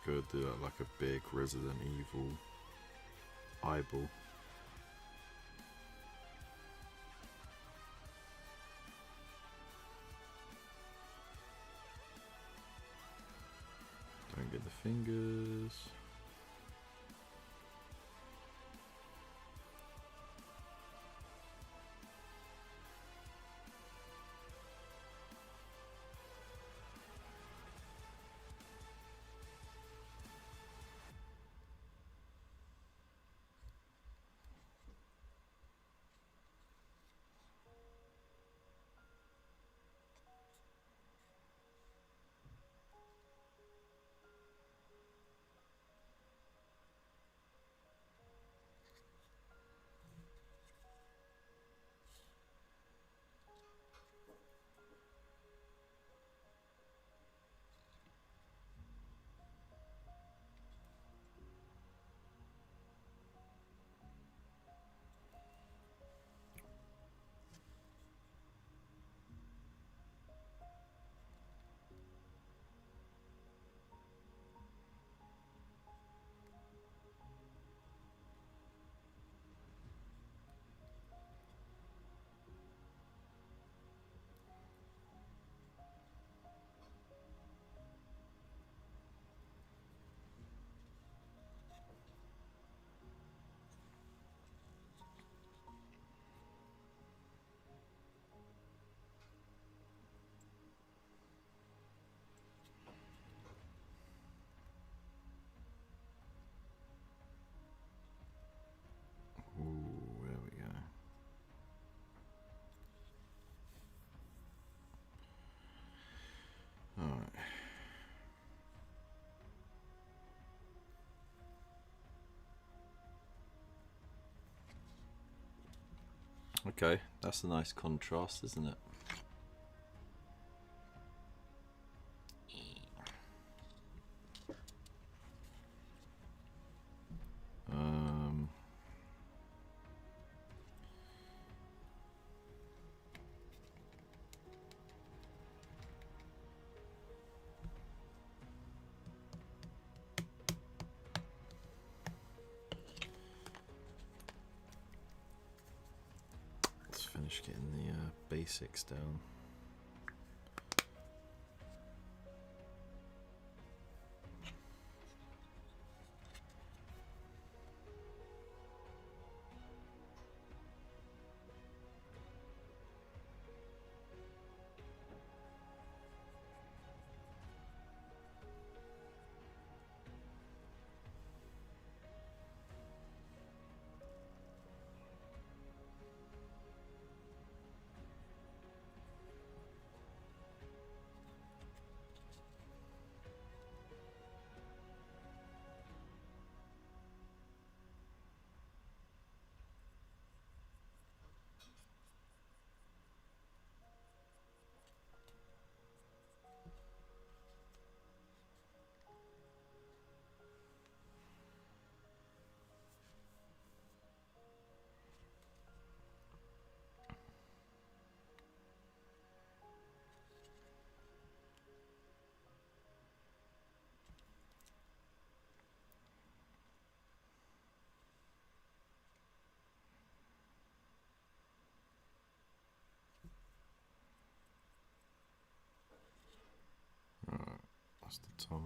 Speaker 1: Could do that like a big Resident Evil eyeball. Don't get the fingers. Ooh, there we go. Alright. Okay, that's a nice contrast, isn't it? Just getting the basics down. Right, that's the time.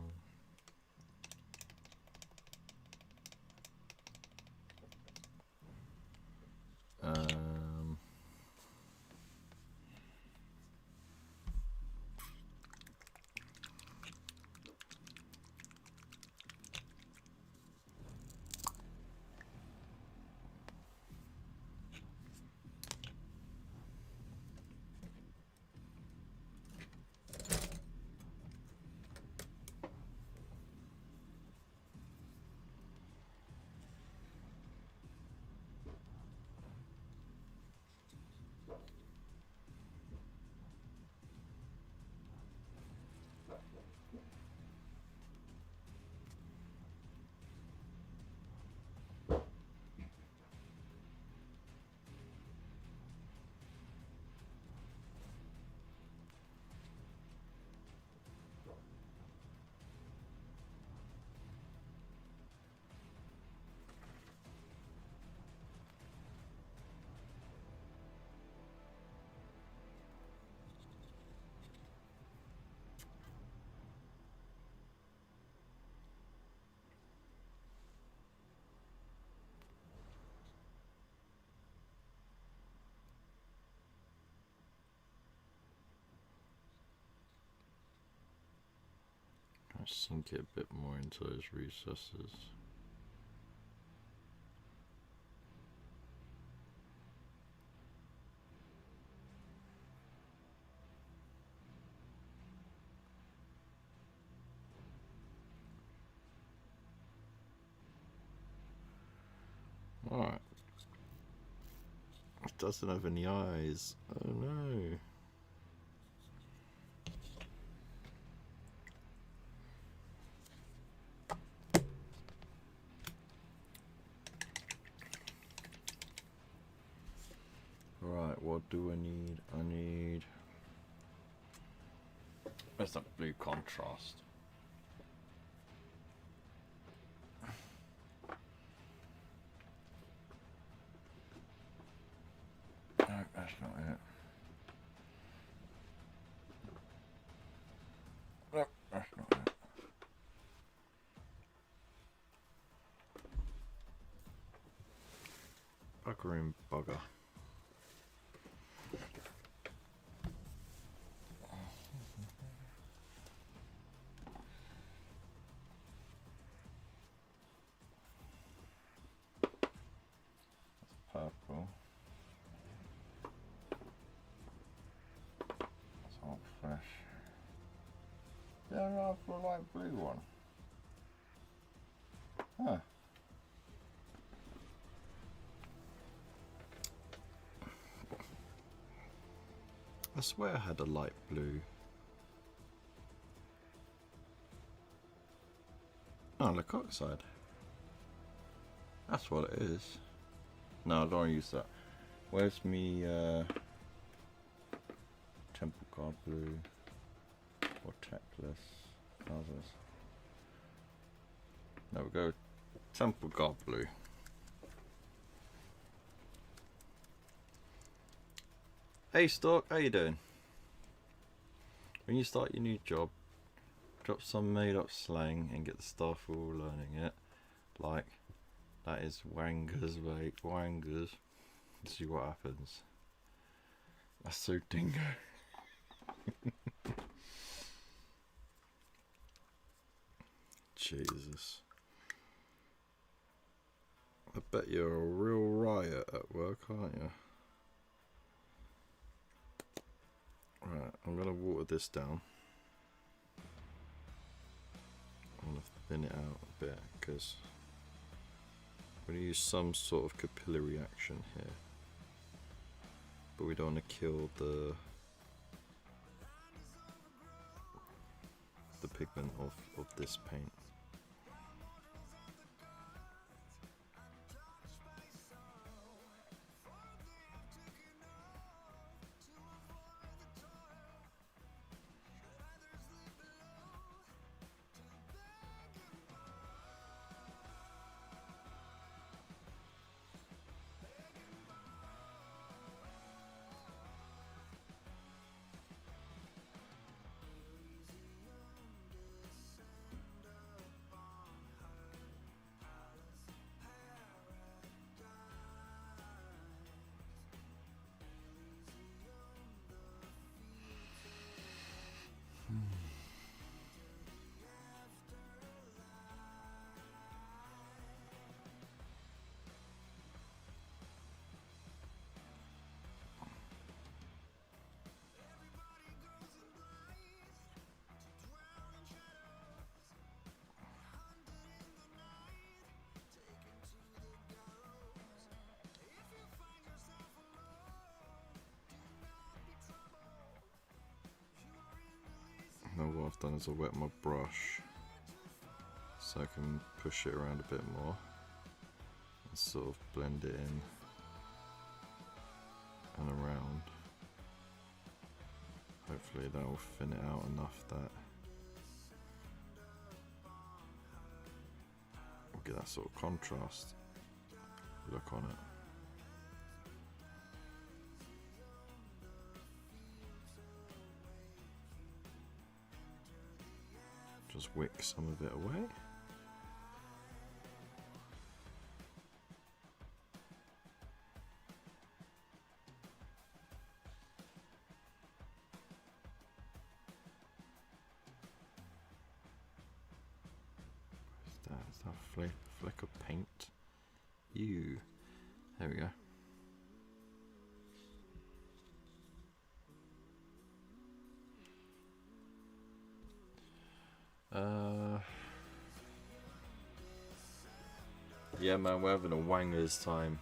Speaker 1: I sink it a bit more into those recesses. Alright. It doesn't have any eyes. Oh no. Right, what do I need? I need... Where's that blue contrast? No, that's not it. No, that's not it. Bugger in bugger. Purple. That's hot fresh. Yeah, no, for a light blue one. Huh. I swear I had a light blue. Oh, look outside. That's what it is. No, I don't want to use that. Where's me temple guard blue or techless? Others. There we go. Temple guard blue. Hey Stork, how you doing? When you start your new job, drop some made up slang and get the staff all learning it. Like, that is wangers, mate, wangers. See what happens. That's so dingo. Jesus. I bet you're a real riot at work, aren't you? Right, I'm going to water this down. I'm going to thin it out a bit because I'm going to use some sort of capillary action here. But we don't want to kill the pigment of this paint. Now what I've done is I wet my brush so I can push it around a bit more and sort of blend it in and around. Hopefully that will thin it out enough that we'll get that sort of contrast look on it. Just wick some of it away. Is that a fleck of paint? Ew. There we go. Yeah, man, we're having a wangers time.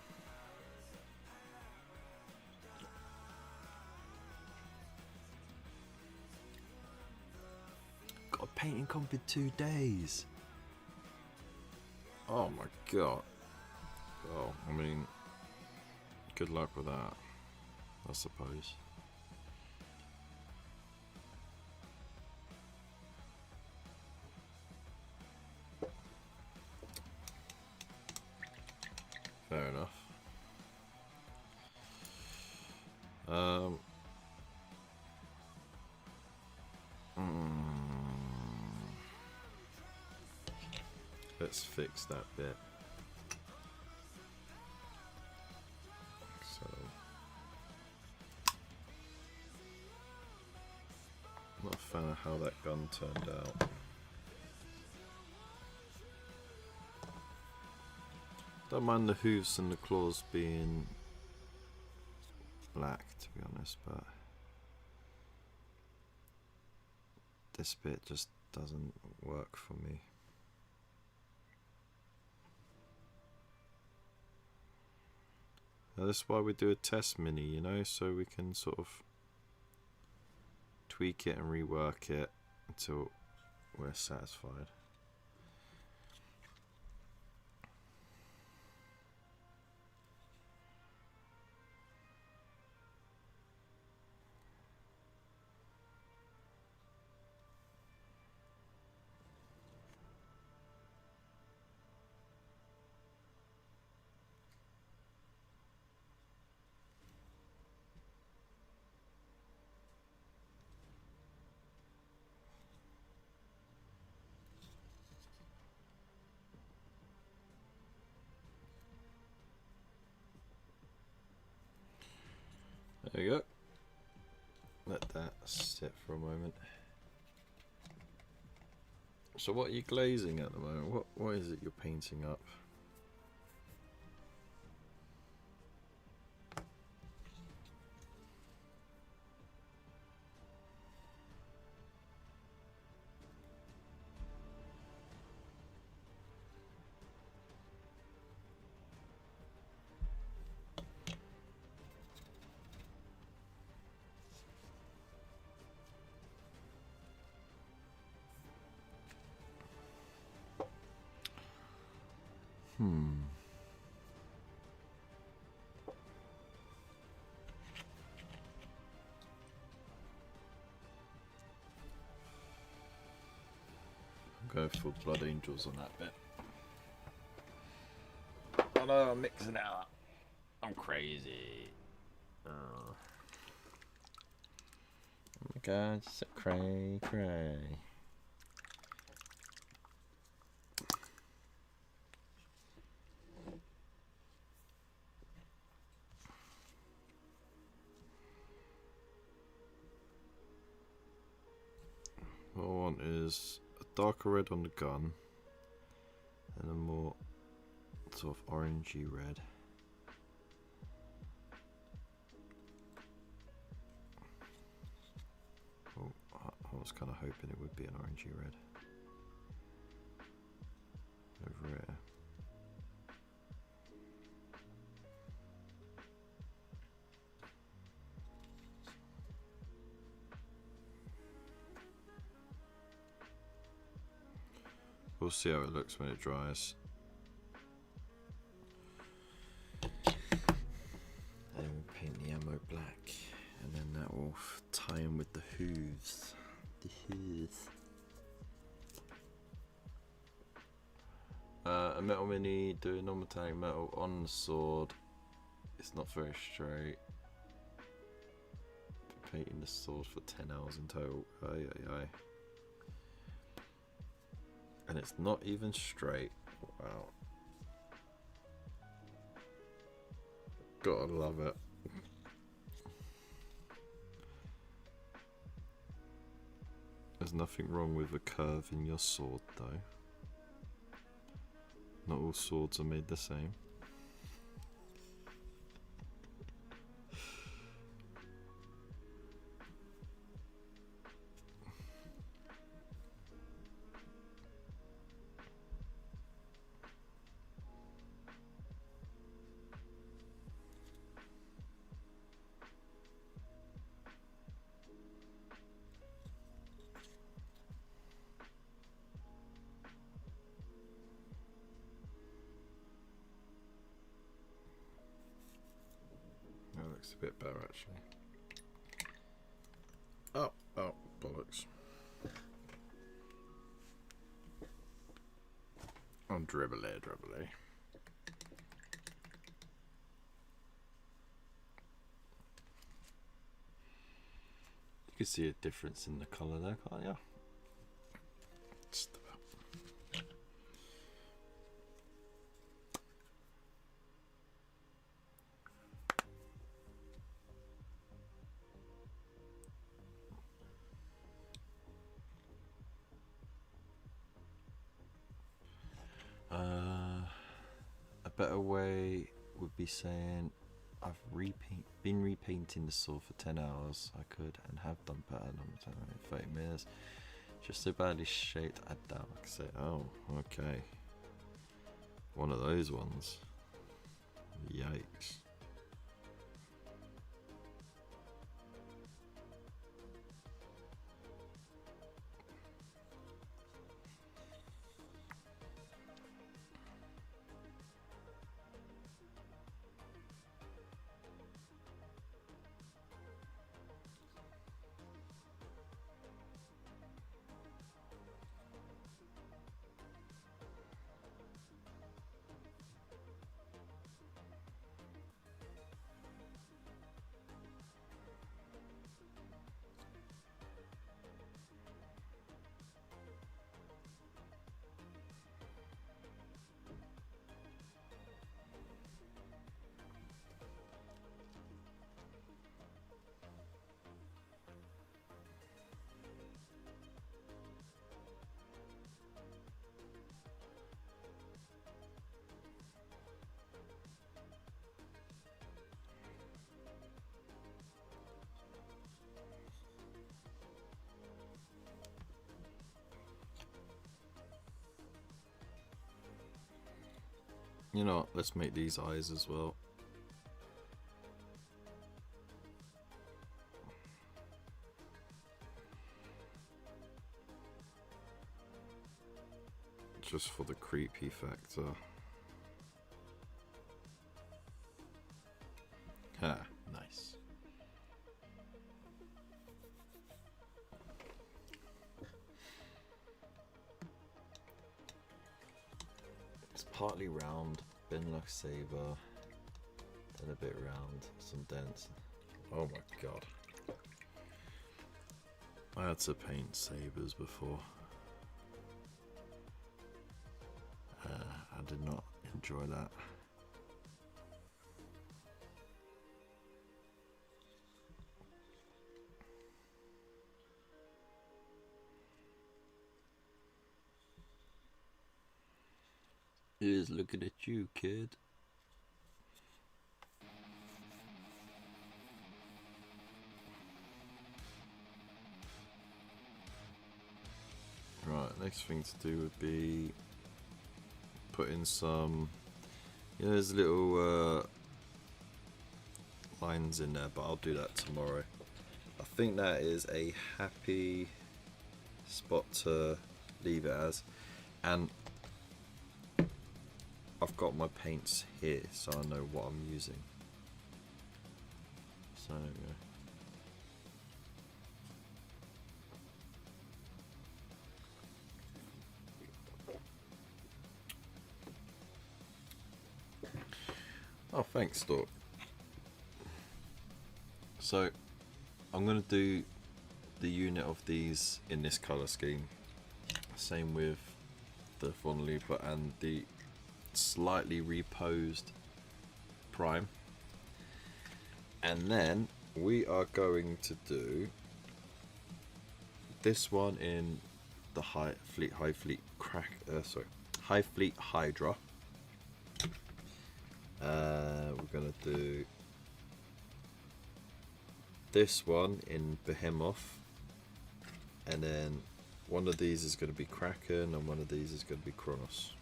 Speaker 1: Got a painting comp in 2 days. Oh my god. Oh, I mean, good luck with that, I suppose. Fair enough. Let's fix that bit. So, I'm not a fan of how that gun turned out. Don't mind the hooves and the claws being black, to be honest, but this bit just doesn't work for me. Now, that's why we do a test mini, you know, so we can sort of tweak it and rework it until we're satisfied. There you go. Let that sit for a moment. So what are you glazing at the moment? What is it you're painting up? Go for Blood Angels on that bit. Oh no, I'm mixing it up. I'm crazy. Oh my god, so cray. What I want is a darker red on the gun and a more sort of orangey red. Oh, I was kind of hoping it would be an orangey red over here. We'll see how it looks when it dries. And we'll paint the ammo black, and then that will tie in with the hooves. The hooves. A metal mini, doing non-metallic metal on the sword. It's not very straight. Painting the sword for 10 hours in total. Aye. And it's not even straight. Wow. Gotta love it. There's nothing wrong with a curve in your sword though. Not all swords are made the same. That looks a bit better actually. Oh, bollocks. I'm dribbly. You can see a difference in the colour there, can't you? Just about. A better way would be saying I've been repainting the sword for 10 hours. I could and have done better than 30 minutes. Just so badly shaped, I doubt I could say, oh, okay. One of those ones. Yikes. You know what? Let's make these eyes as well. Just for the creepy factor. Ha, nice. It's partly round, been like a saber, then a bit round, some dents. Oh my god. I had to paint sabers before. I did not enjoy that. He's looking at you, kid. Right, next thing to do would be put in some, you know, there's little lines in there, but I'll do that tomorrow. I think that is a happy spot to leave it as, and I've got my paints here so I know what I'm using. So there we go. Oh, thanks, Stork. So, I'm going to do the unit of these in this colour scheme. Same with the Von Looper and the slightly reposed Prime. And then we are going to do this one in the Hive Fleet Hydra. We're gonna do this one in Behemoth, and then one of these is going to be Kraken and one of these is going to be Kronos.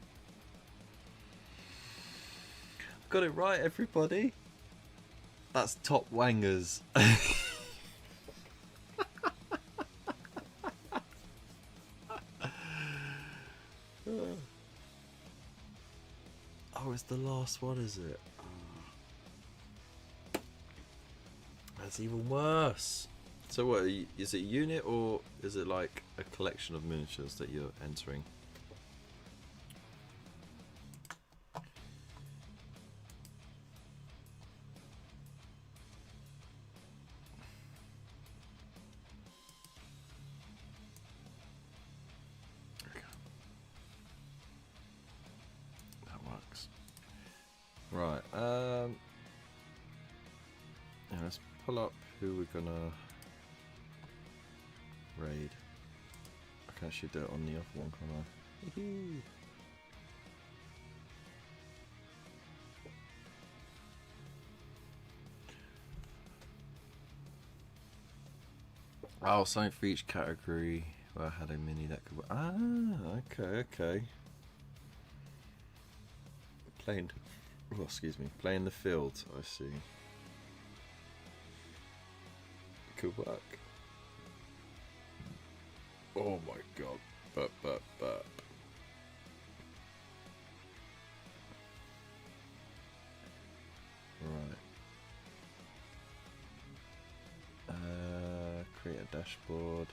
Speaker 1: Got it right, everybody. That's top wangers. Oh, it's the last one, is it? That's even worse. So what, is it a unit or is it like a collection of miniatures that you're entering? Okay. That works. Right, yeah, let's pull up who we're gonna raid. I can actually do it on the other one, can't I? Oh, something for each category. Well, I had a mini that could. Okay. Playing. Oh, excuse me. Playing the field. I see. Could work. Oh my god. Burp. Right. Create a dashboard.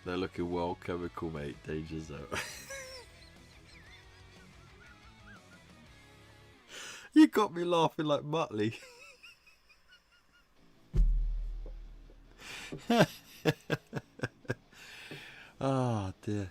Speaker 1: They're looking well chemical, mate. Danger zone. You got me laughing like Muttley. Oh dear.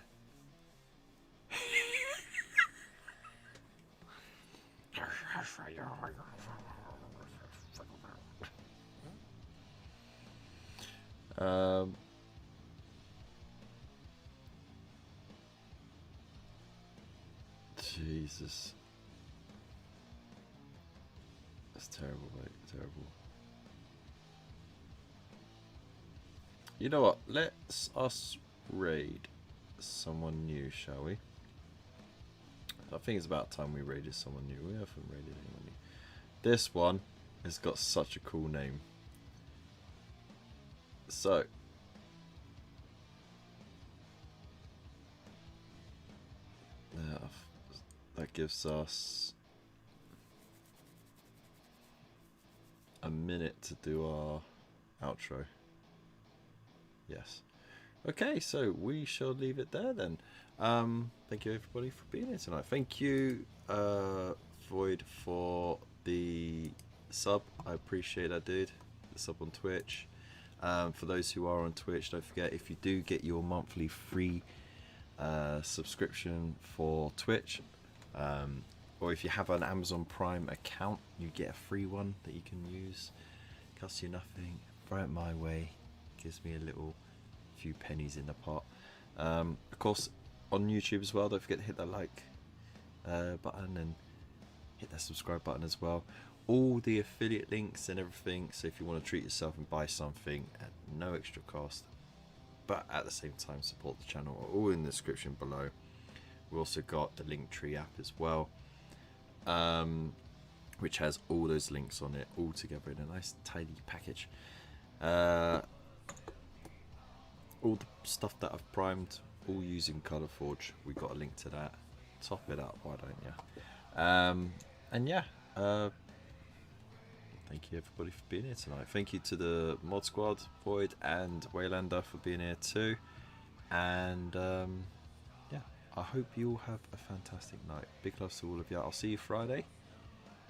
Speaker 1: Jesus. That's terrible, mate. Terrible. You know what? Let's us raid someone new, shall we? I think it's about time we raided someone new. We haven't raided anyone new. This one has got such a cool name. So, that gives us a minute to do our outro. Yes. Okay, so we shall leave it there then. Thank you everybody for being here tonight. Thank you, Void, for the sub. I appreciate that, dude. The sub on Twitch. For those who are on Twitch, don't forget, if you do get your monthly free subscription for Twitch, or if you have an Amazon Prime account, you get a free one that you can use. Costs you nothing. Throw it my way. Gives me a little few pennies in the pot. Of course, on YouTube as well, don't forget to hit that like button and hit that subscribe button as well. All the affiliate links and everything, so if you want to treat yourself and buy something at no extra cost, but at the same time support the channel, are all in the description below. We also got the Linktree app as well, which has all those links on it all together in a nice tidy package. All the stuff that I've primed, all using Colourforge. We got a link to that. Top it up, why don't you? And yeah, thank you everybody for being here tonight. Thank you to the mod squad, Void and Waylander, for being here too. And yeah, I hope you all have a fantastic night. Big love to all of you. I'll see you Friday.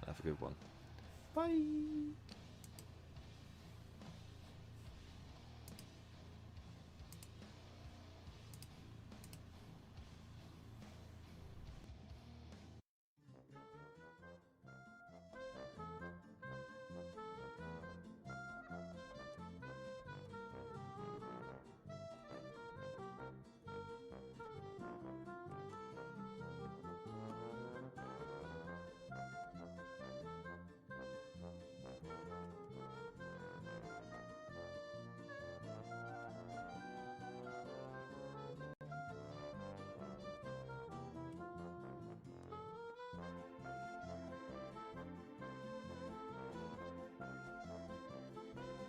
Speaker 1: Have a good one. Bye.